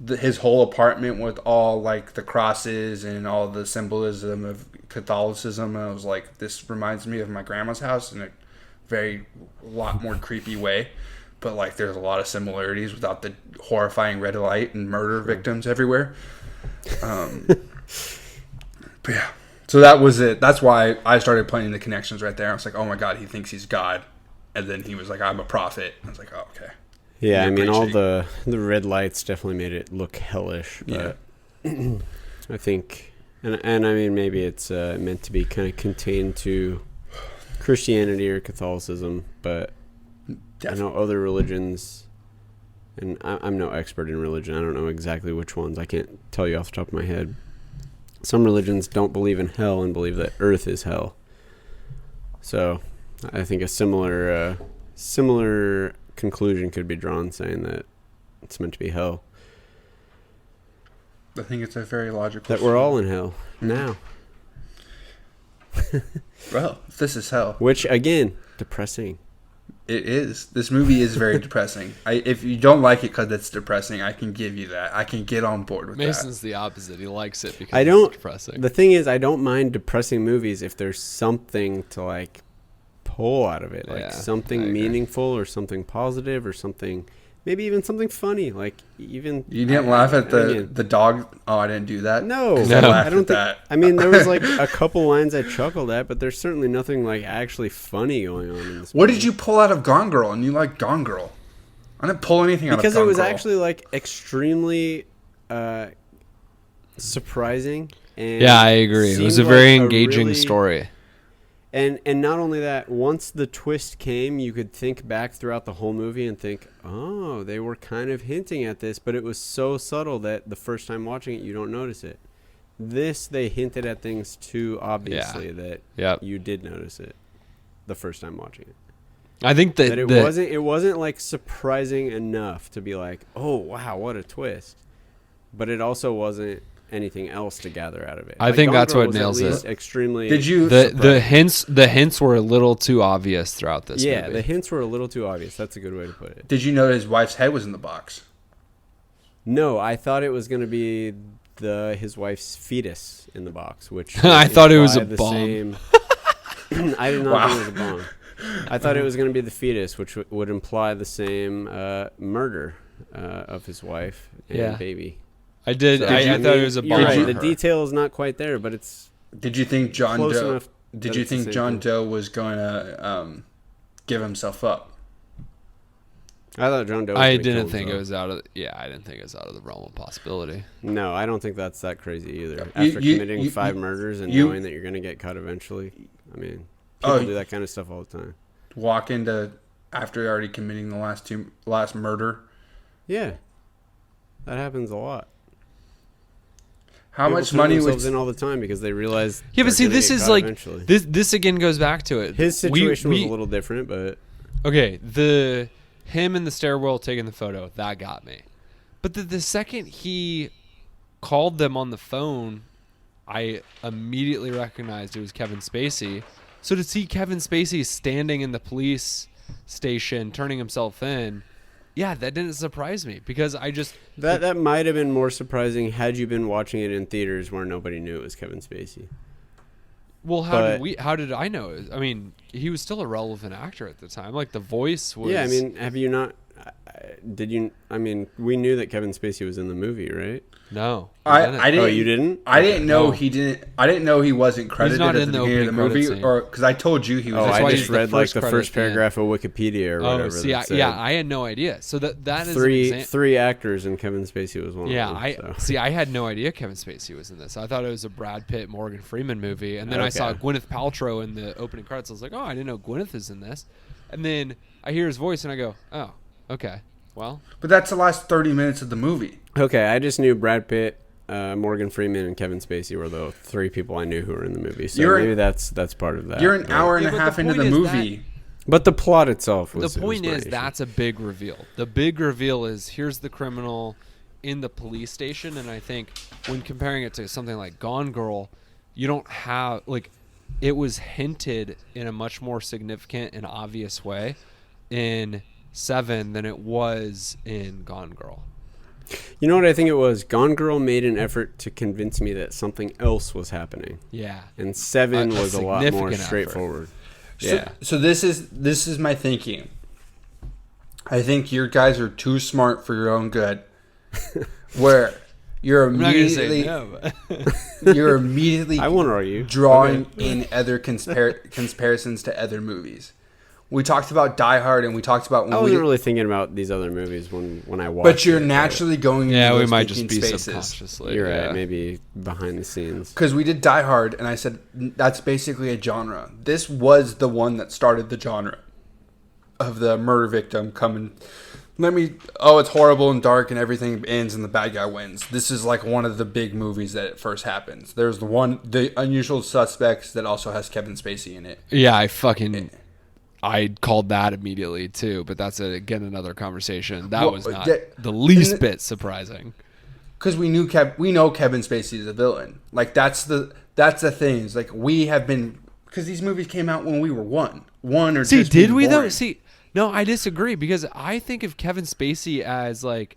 his whole apartment with all like the crosses and all the symbolism of Catholicism. And I was like, this reminds me of my grandma's house in a lot more creepy way. But like, there's a lot of similarities without the horrifying red light and murder victims everywhere. But yeah, so that was it. That's why I started playing the connections right there. I was like, oh my God, he thinks he's God. And then he was like, I'm a prophet. I was like, oh, okay. Yeah, I You're mean, all preaching. the red lights definitely made it look hellish. But I think, and I mean, maybe it's meant to be kind of contained to Christianity or Catholicism, but Definitely. I know other religions, and I'm no expert in religion. I don't know exactly which ones. I can't tell you off the top of my head. Some religions don't believe in hell and believe that Earth is hell. So I think a similar conclusion could be drawn, saying that it's meant to be hell. I think it's a very logical. That we're all in hell now. Well, this is hell. Which, again, depressing. It is. This movie is very depressing. If you don't like it because it's depressing, I can give you that. I can get on board with Mason's the opposite. He likes it because I don't. it's depressing. The thing is, I don't mind depressing movies if there's something to like pull out of it, like Yeah, I something agree. meaningful or something positive or something, maybe even something funny. Like even that. You didn't laugh at again, the dog. Oh, I didn't do that. No, 'Cause No. I laughed I don't at think. that. I mean, there was like a couple lines I chuckled at, but there's certainly nothing like actually funny going on in this. What movie. did you pull out of Gone Girl? And you like Gone Girl? I didn't pull anything out Because of Gone it was Girl. actually like extremely surprising. And Yeah, I agree. It was a seemed very like engaging really- story. And not only that, once the twist came, you could think back throughout the whole movie and think, oh, they were kind of hinting at this, but it was so subtle that the first time watching it, you don't notice it. This, they hinted at things too obviously that Yep. you did notice it the first time watching it. I think that, That it wasn't like surprising enough to be like, oh wow, what a twist. But it also wasn't anything else to gather out of it. I Like, think Gone that's Girl what was at nails least it. Extremely. Did you? the hints were a little too obvious throughout this Yeah, movie. the hints were a little too obvious. That's a good way to put it. Did you know his wife's head was in the box? No, I thought it was going to be his wife's fetus in the box, which I would thought it was a imply the bomb. same- I did not Wow. think it was a bomb. I thought it was going to be the fetus, which would imply the same murder of his wife and Yeah. baby. I did. So I, did I you- thought it was a You're bomb. right. for The her. detail is not quite there, but it's Did you think John close Doe? enough. Did that you it's the think same John thing. Doe was going to give himself up? I thought John Doe was I gonna kill didn't think it himself. was out of. Yeah, I didn't think it was out of the realm of possibility. No, I don't think that's that crazy either. You- After you- committing you- 5 murders and you- knowing that you're going to get caught eventually, I mean, Oh, people do that kind of stuff all the time. Walk into after already committing the last murder. Yeah, that happens a lot. How People much turn money themselves would in all the time because they realize. Yeah, but they're see, gonna this get is caught like eventually. this again goes back to it. His situation was a little different, but Okay, him in the stairwell taking the photo, that got me. But the second he called them on the phone, I immediately recognized it was Kevin Spacey. So to see Kevin Spacey standing in the police station turning himself in, yeah, that didn't surprise me because I just that might have been more surprising had you been watching it in theaters where nobody knew it was Kevin Spacey. well, how did I know it? I mean, he was still a relevant actor at the time. Like the voice was. Yeah, I mean, have you not? Did you? I mean, we knew that Kevin Spacey was in the movie, right? No, I didn't. Oh, you didn't? I didn't know No. he didn't. I didn't know he wasn't credited not at in the the beginning of the opening movie, credits scene. or because I told you he was. Oh, That's I why just he's the read like first the credit first at the end. paragraph of Wikipedia or whatever. see, that said I had no idea. So that is an example. three actors and Kevin Spacey was one Yeah, of them. I had no idea Kevin Spacey was in this. I thought it was a Brad Pitt, Morgan Freeman movie, and then I saw Okay. Gwyneth Paltrow in the opening credits. I was like, oh, I didn't know Gwyneth is in this. And then I hear his voice, and I go, oh, okay, well, But that's the last 30 minutes of the movie. Okay, I just knew Brad Pitt, Morgan Freeman, and Kevin Spacey were the 3 people I knew who were in the movie. So maybe that's part of that. You're an but- hour and Yeah, a but half the into the point is movie. But the plot itself was the point was my is issue. that's a big reveal. The big reveal is here's the criminal in the police station, and I think when comparing it to something like Gone Girl, you don't have like it was hinted in a much more significant and obvious way in 7 than it was in Gone Girl. You know what I think it was? Gone Girl made an effort to convince me that something else was happening, Yeah. and 7 A was a lot more significant effort. straightforward. So, Yeah. so this is my thinking. I think your guys are too smart for your own good. Where you're I'm not going to say immediately no. But you're immediately I won't argue. drawing in other comparisons to other movies. We talked about Die Hard, and we talked about when I we. wasn't really thinking about these other movies when I watched. But you're it, naturally going. yeah, into we those might just thinking be spaces. subconsciously. You're yeah. right. Maybe behind the scenes. Because we did Die Hard, and I said that's basically a genre. This was the one that started the genre of the murder victim coming. It's horrible and dark, and everything ends, and the bad guy wins. This is like one of the big movies that it first happens. There's the Unusual Suspects that also has Kevin Spacey in it. Yeah, I called that immediately too, but that's again another conversation. That Well, was not that- the least and- bit surprising. Because we know Kevin Spacey is a villain. Like that's the thing. It's like we have been because these movies came out when we were one or See, just did being we though? boring. See, no, I disagree because I think of Kevin Spacey as like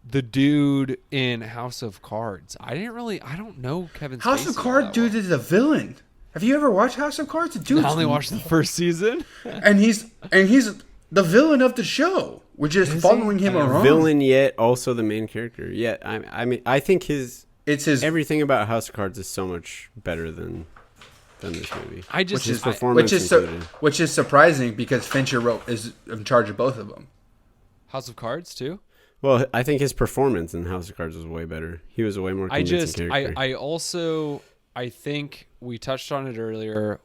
the dude in House of Cards. I don't know Kevin Spacey. House of Cards that dude well. is a villain. Have you ever watched House of Cards? The dude's I only watched the first season. and he's the villain of the show. We're just following him around. Villain, yet also the main character. Yet I mean, I think It's his everything about House of Cards is so much better than this movie. I just His I- performance included. which is surprising because Fincher is in charge of both of them. House of Cards too. Well, I think his performance in House of Cards was way better. He was a way more convincing character. I also I think we touched on it earlier.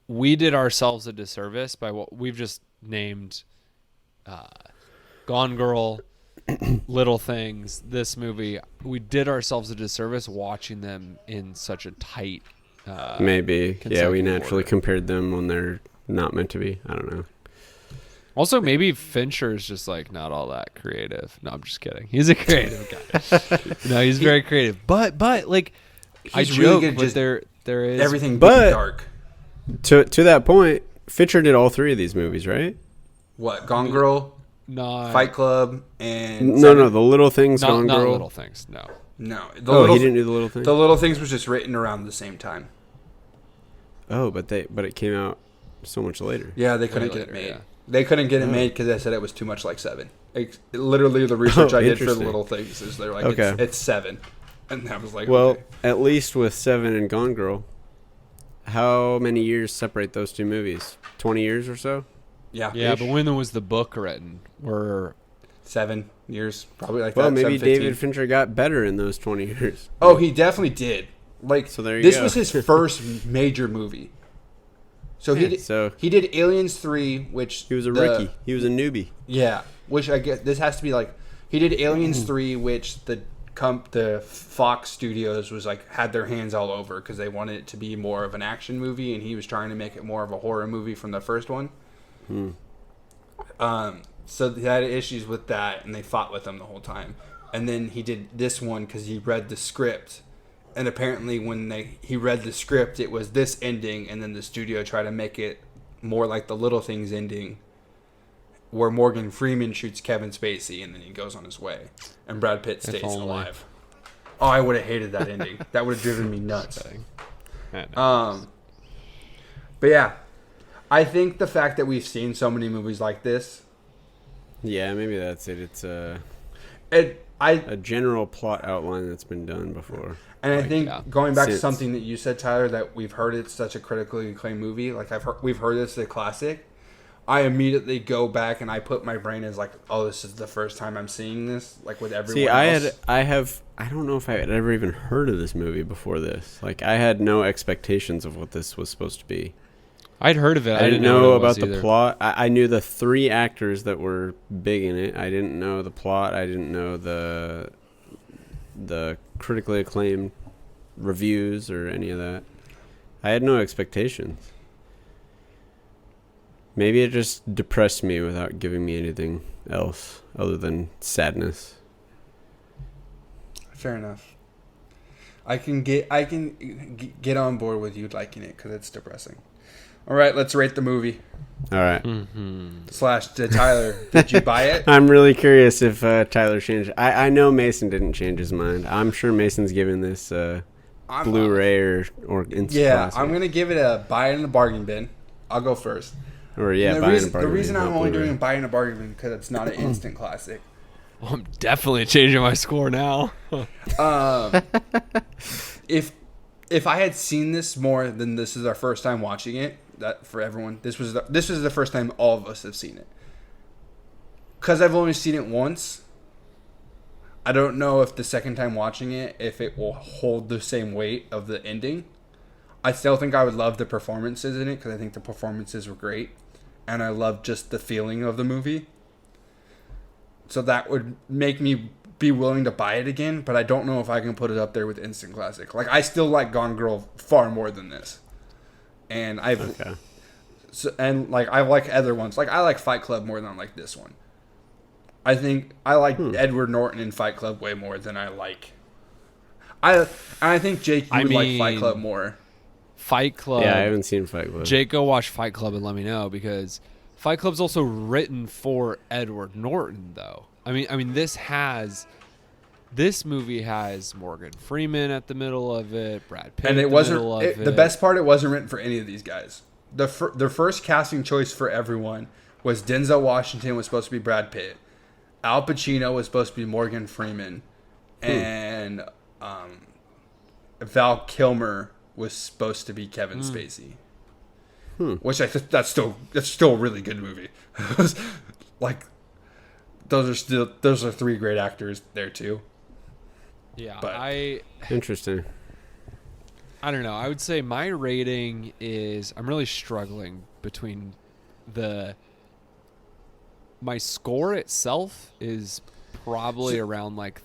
We did ourselves a disservice by what we've just named Gone Girl, Little Things, this movie. We did ourselves a disservice watching them in such a tight Maybe. Yeah, we consecutive naturally order. compared them when they're not meant to be. I don't know. Also, maybe Fincher is just like not all that creative. No, I'm just kidding. He's a creative guy. No, he's very creative. But like I He's really joke, good at but just there is Everything But- dark. To that point, Fincher did all 3 of these movies, right? What? Gone Girl, not Fight Club, and No, the Little Things, not, Gone not Girl. Little Things. No. No, He didn't do the Little Things. The Little Things was just written around the same time. Oh, but it came out so much later. Yeah, they couldn't Way get later, it made. yeah. They couldn't get it made because they said it was too much like 7. Literally, the research Oh, I did for the interesting. Little Things is they're like, Okay. it's 7, and I was like, Well, okay. at least with 7 and Gone Girl, how many years separate those 2 movies? 20 years or so? Yeah. Yeah, Ish. but when was the book written? Or 7 years, probably like Well, that. maybe 7, 15. David Fincher got better in those 20 years. Oh, he definitely did. Like, So there you this go. was his first major movie. So Yeah, he did Aliens 3, which He was a rookie. He was a newbie. Yeah, which I guess this has to be like he did Aliens 3, which the Fox Studios was like had their hands all over because they wanted it to be more of an action movie, and he was trying to make it more of a horror movie from the first one. So they had issues with that, and they fought with him the whole time. And then he did this one because he read the script, and apparently when he read the script, it was this ending, and then the studio tried to make it more like the Little Things ending, where Morgan Freeman shoots Kevin Spacey, and then he goes on his way, and Brad Pitt stays alive. Oh, I would have hated that ending. That would have driven me nuts. But yeah, I think the fact that we've seen so many movies like this, Yeah, maybe that's it. It's a a general plot outline that's been done before. And I think going back to Since. something that you said, Tyler, that we've heard it's such a critically acclaimed movie. Like we've heard this as a classic. I immediately go back and I put my brain as like, oh, this is the first time I'm seeing this. Like with everyone else. I don't know if I had ever even heard of this movie before this. Like I had no expectations of what this was supposed to be. I'd heard of it. I didn't know what it about was the either. plot. I knew the 3 actors that were big in it. I didn't know the plot. I didn't know the critically acclaimed reviews or any of that. I had no expectations. Maybe it just depressed me without giving me anything else other than sadness. Fair enough. I can get on board with you liking it because it's depressing. All right, let's rate the movie. All right. Tyler, did you buy it? I'm really curious if Tyler changed. I know Mason didn't change his mind. I'm sure Mason's giving this Blu-ray or instant classic. I'm gonna give it a buy it in a bargain bin. I'll go first. Or yeah, And buy in a the bargain reason bin, I'm not only Blu-ray. doing buy in a bargain bin because it's not an instant classic. Well, I'm definitely changing my score now. If I had seen this more than this is our first time watching it, that for everyone, this was the first time all of us have seen it. Because I've only seen it once, I don't know if the second time watching it, if it will hold the same weight of the ending. I still think I would love the performances in it because I think the performances were great. And I love just the feeling of the movie. So that would make me be willing to buy it again, but I don't know if I can put it up there with instant classic. Like I still like Gone Girl far more than this. And I like other ones. Like I like Fight Club more than I like this one. I think I like Edward Norton in Fight Club way more than I like. I think Jake you would like Fight Club more. Fight Club. Yeah, I haven't seen Fight Club. Jake, go watch Fight Club and let me know because Fight Club's also written for Edward Norton, though. I mean, this movie has Morgan Freeman at the middle of it, Brad Pitt. And it wasn't the best part. It wasn't written for any of these guys. The first casting choice for everyone was Denzel Washington was supposed to be Brad Pitt, Al Pacino was supposed to be Morgan Freeman, and Val Kilmer was supposed to be Kevin Spacey. Which I think that's still a really good movie. Like those are 3 great actors there too. Yeah, but Interesting. I don't know. I would say my rating is I'm really struggling between my score itself is probably around like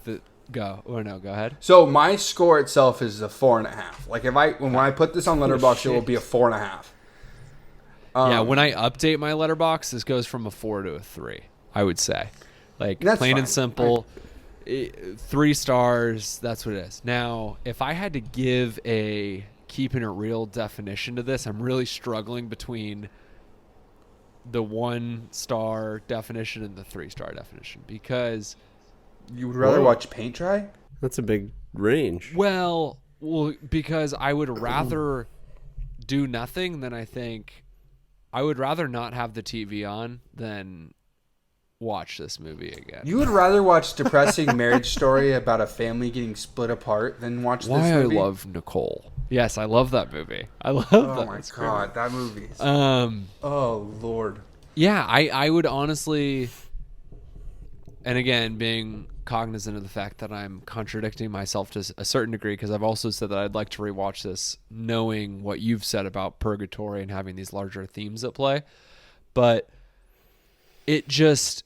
go ahead. So my score itself is a 4.5. Like when I put this on Letterboxd, it will be a 4.5. Yeah, when I update my letterbox, this goes from a 4 to a 3. I would say, like That's plain fine. and simple, 3 stars. That's what it is. Now, if I had to give a Keepin It Reel definition to this, I'm really struggling between the 1-star definition and the 3-star definition because You would rather watch paint dry? That's a big range. well, because I would rather do nothing than I would rather not have the TV on than watch this movie again. You would rather watch depressing marriage story about a family getting split apart than watch this movie? I love Nicole. Yes, I love that movie. I love that. Oh my god, that movie. Um, Oh Lord. Yeah, I would honestly, and again, being cognizant of the fact that I'm contradicting myself to a certain degree, because I've also said that I'd like to rewatch this knowing what you've said about purgatory and having these larger themes at play. But it just,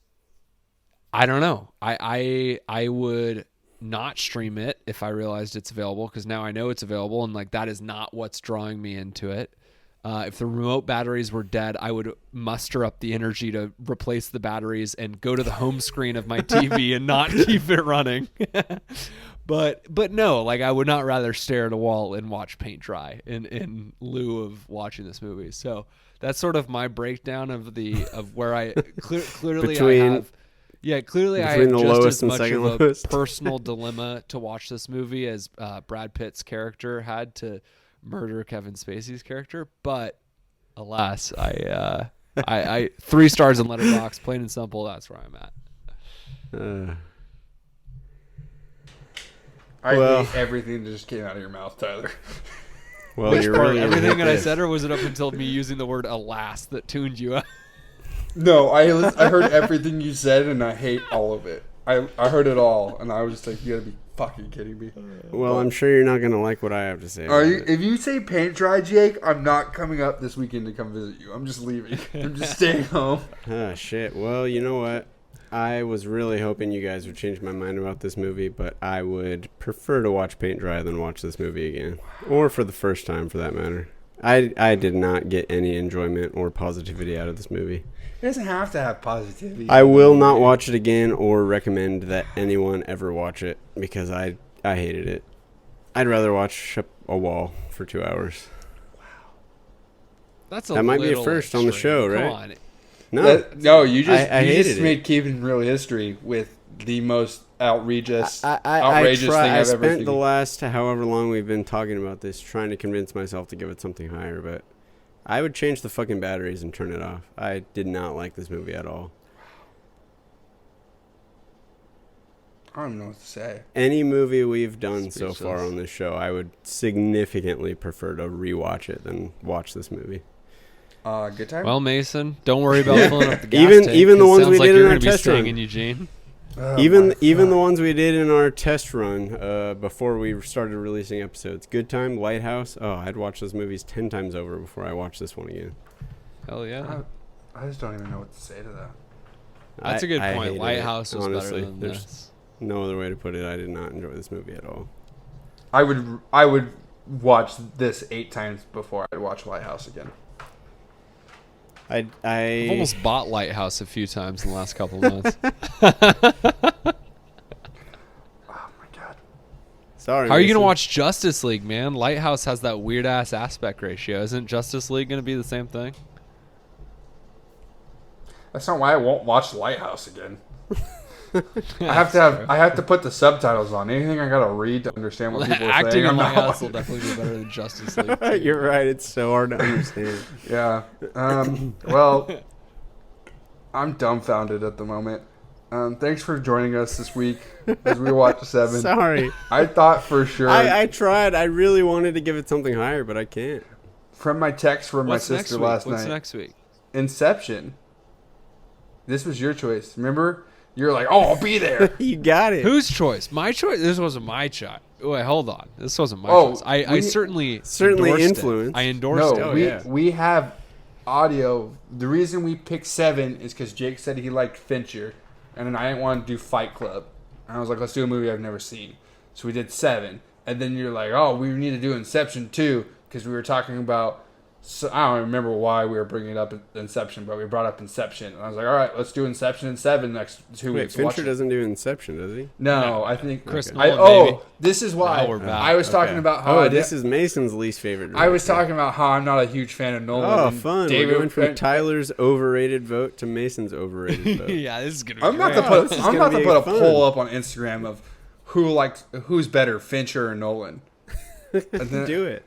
I don't know. I would not stream it if I realized it's available, because now I know it's available, and like that is not what's drawing me into it. If the remote batteries were dead, I would muster up the energy to replace the batteries and go to the home screen of my TV and not keep it running. But no, like I would not rather stare at a wall and watch paint dry in lieu of watching this movie. So that's sort of my breakdown of where I clearly I have. Yeah, clearly I have just as much of a personal dilemma to watch this movie as Brad Pitt's character had to murder Kevin Spacey's character. But alas, I 3 stars in Letterboxd, plain and simple. That's where I'm at. I hate everything that just came out of your mouth, Tyler. Well, you're really everything that I said, or was it up until me using the word "alas" that tuned you out? No, I heard everything you said, and I hate all of it. I heard it all, and I was just like, you gotta be fucking kidding me. Well, I'm sure you're not gonna like what I have to say. Are you? If you say paint dry, Jake, I'm not coming up this weekend to come visit you. I'm just leaving. I'm just staying home. Ah, shit. Well, you know what? I was really hoping you guys would change my mind about this movie, but I would prefer to watch paint dry than watch this movie again, or for the first time, for that matter. I did not get any enjoyment or positivity out of this movie. It doesn't have to have positivity. I will not watch it again or recommend that anyone ever watch it, because I hated it. I'd rather watch a wall for 2 hours. That might be a first on the show, right? Come on. No, you just I you just hated made Keepin' It Reel history with the most outrageous I thing I've ever spent seen. the last however long we've been talking about this trying to convince myself to give it something higher, but I would change the fucking batteries and turn it off. I did not like this movie at all. I don't know what to say. Any movie we've done so Speechless. far on this show, I would significantly prefer to rewatch it than watch this movie. Good time. Well, Mason, don't worry about filling up the gas Even tank, the 'cause ones sounds we like did you're in our gonna be test staying run. in Eugene. Oh, even my the God. ones we did in our test run before we started releasing episodes. Good Time, Lighthouse. Oh, I'd watch those movies 10 times over before I watch this one again. Hell yeah. I just don't even know what to say to that. That's a good I point. hated Lighthouse it, was honestly. better than There's this. no other way to put it. I did not enjoy this movie at all. I would watch this 8 times before I'd watch Lighthouse again. I've almost bought Lighthouse a few times in the last couple of months. Oh my God. Sorry. How are you Mason. going to watch Justice League, man? Lighthouse has that weird ass aspect ratio. Isn't Justice League going to be the same thing? That's not why I won't watch Lighthouse again. I have to put the subtitles on. Anything I gotta read to understand what people are Acting saying. in I'm not Lighthouse will watching. definitely be better than Justice League. too. You're right. It's so hard to understand. Yeah. Well, I'm dumbfounded at the moment. Thanks for joining us this week as we watch 7. Sorry. I thought for sure I tried. I really wanted to give it something higher, but I can't. from my text from What's my next sister week? last What's night. next week? Inception. This was your choice. Remember? You're like, oh, I'll be there. You got it. Whose choice? My choice? This wasn't my choice. Wait, hold on. This wasn't my Oh, choice. I we- certainly Certainly endorsed influenced. it. I endorsed No, it. yeah. we have audio. The reason we picked 7 is because Jake said he liked Fincher, and then I didn't want to do Fight Club. And I was like, let's do a movie I've never seen. So we did 7. And then you're like, oh, we need to do Inception too, because we were talking about. So I don't remember why we were bringing up Inception, but we brought up Inception. And I was like, all right, let's do Inception and 7 next 2 Wait, weeks. Watch Fincher it. doesn't do Inception, does he? No, I think Chris Okay. Nolan, baby. this is why Now we're back. I was talking Okay. about how Oh, this is Mason's least favorite. I was director. talking about how I'm not a huge fan of Nolan. Oh, and fun. David, We're going from Tyler's overrated vote to Mason's overrated vote. Yeah, this is gonna be I'm about great. to put this is I'm gonna about to be put a fun. poll up on Instagram of who's better, Fincher or Nolan. And then- Do it.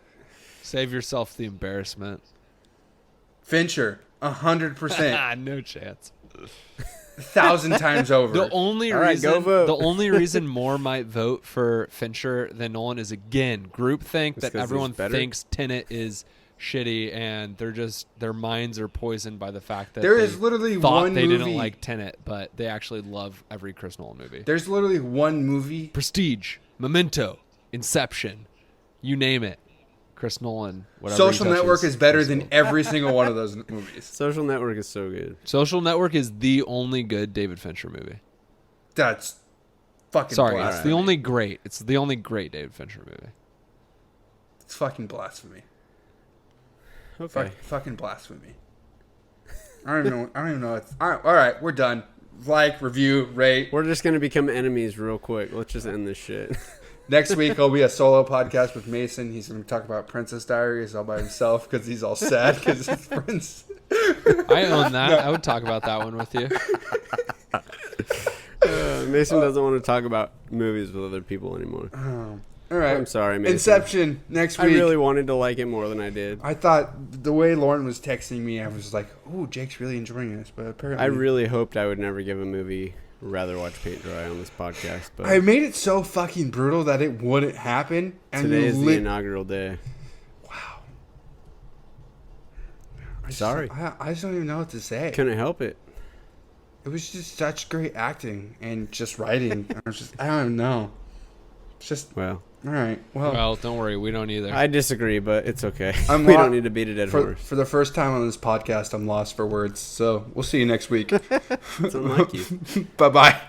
Save yourself the embarrassment. Fincher, 100%, No chance. 1,000 times over. The only All right, reason go vote. the only reason more might vote for Fincher than Nolan is again groupthink It's that 'cause everyone he's better? thinks Tenet is shitty, and their minds are poisoned by the fact that there is literally thought one they movie. didn't like Tenet, but they actually love every Chris Nolan movie. There's literally one movie. Prestige, Memento, Inception, you name it. Chris Nolan, whatever. Social Network is better than every single one of those movies. Social Network is so good. Social Network is the only good David Fincher movie. That's fucking Sorry, blasphemy. it's the only great. It's the only great David Fincher movie. It's fucking blasphemy. Okay. Fucking blasphemy. I don't even know. All right, we're done. Like, review, rate. We're just gonna become enemies real quick. Let's just end this shit. Next week, it'll be a solo podcast with Mason. He's going to talk about Princess Diaries all by himself because he's all sad because it's Prince. I own that. No. I would talk about that one with you. Mason doesn't want to talk about movies with other people anymore. All right. I'm sorry, Mason. Inception next week. I really wanted to like it more than I did. I thought the way Lauren was texting me, I was like, "Oh, Jake's really enjoying this." But apparently, I really hoped I would never give a movie rather watch paint dry on this podcast. But I made it so fucking brutal that it wouldn't happen. And today is the inaugural day. Wow. Sorry. I just don't even know what to say. Couldn't help it. It was just such great acting and just writing. I don't know. It's just well. All right. Well, don't worry. We don't either. I disagree, but it's okay. We don't need to beat a dead horse. For the first time on this podcast, I'm lost for words. So we'll see you next week. It's unlike you. Bye-bye.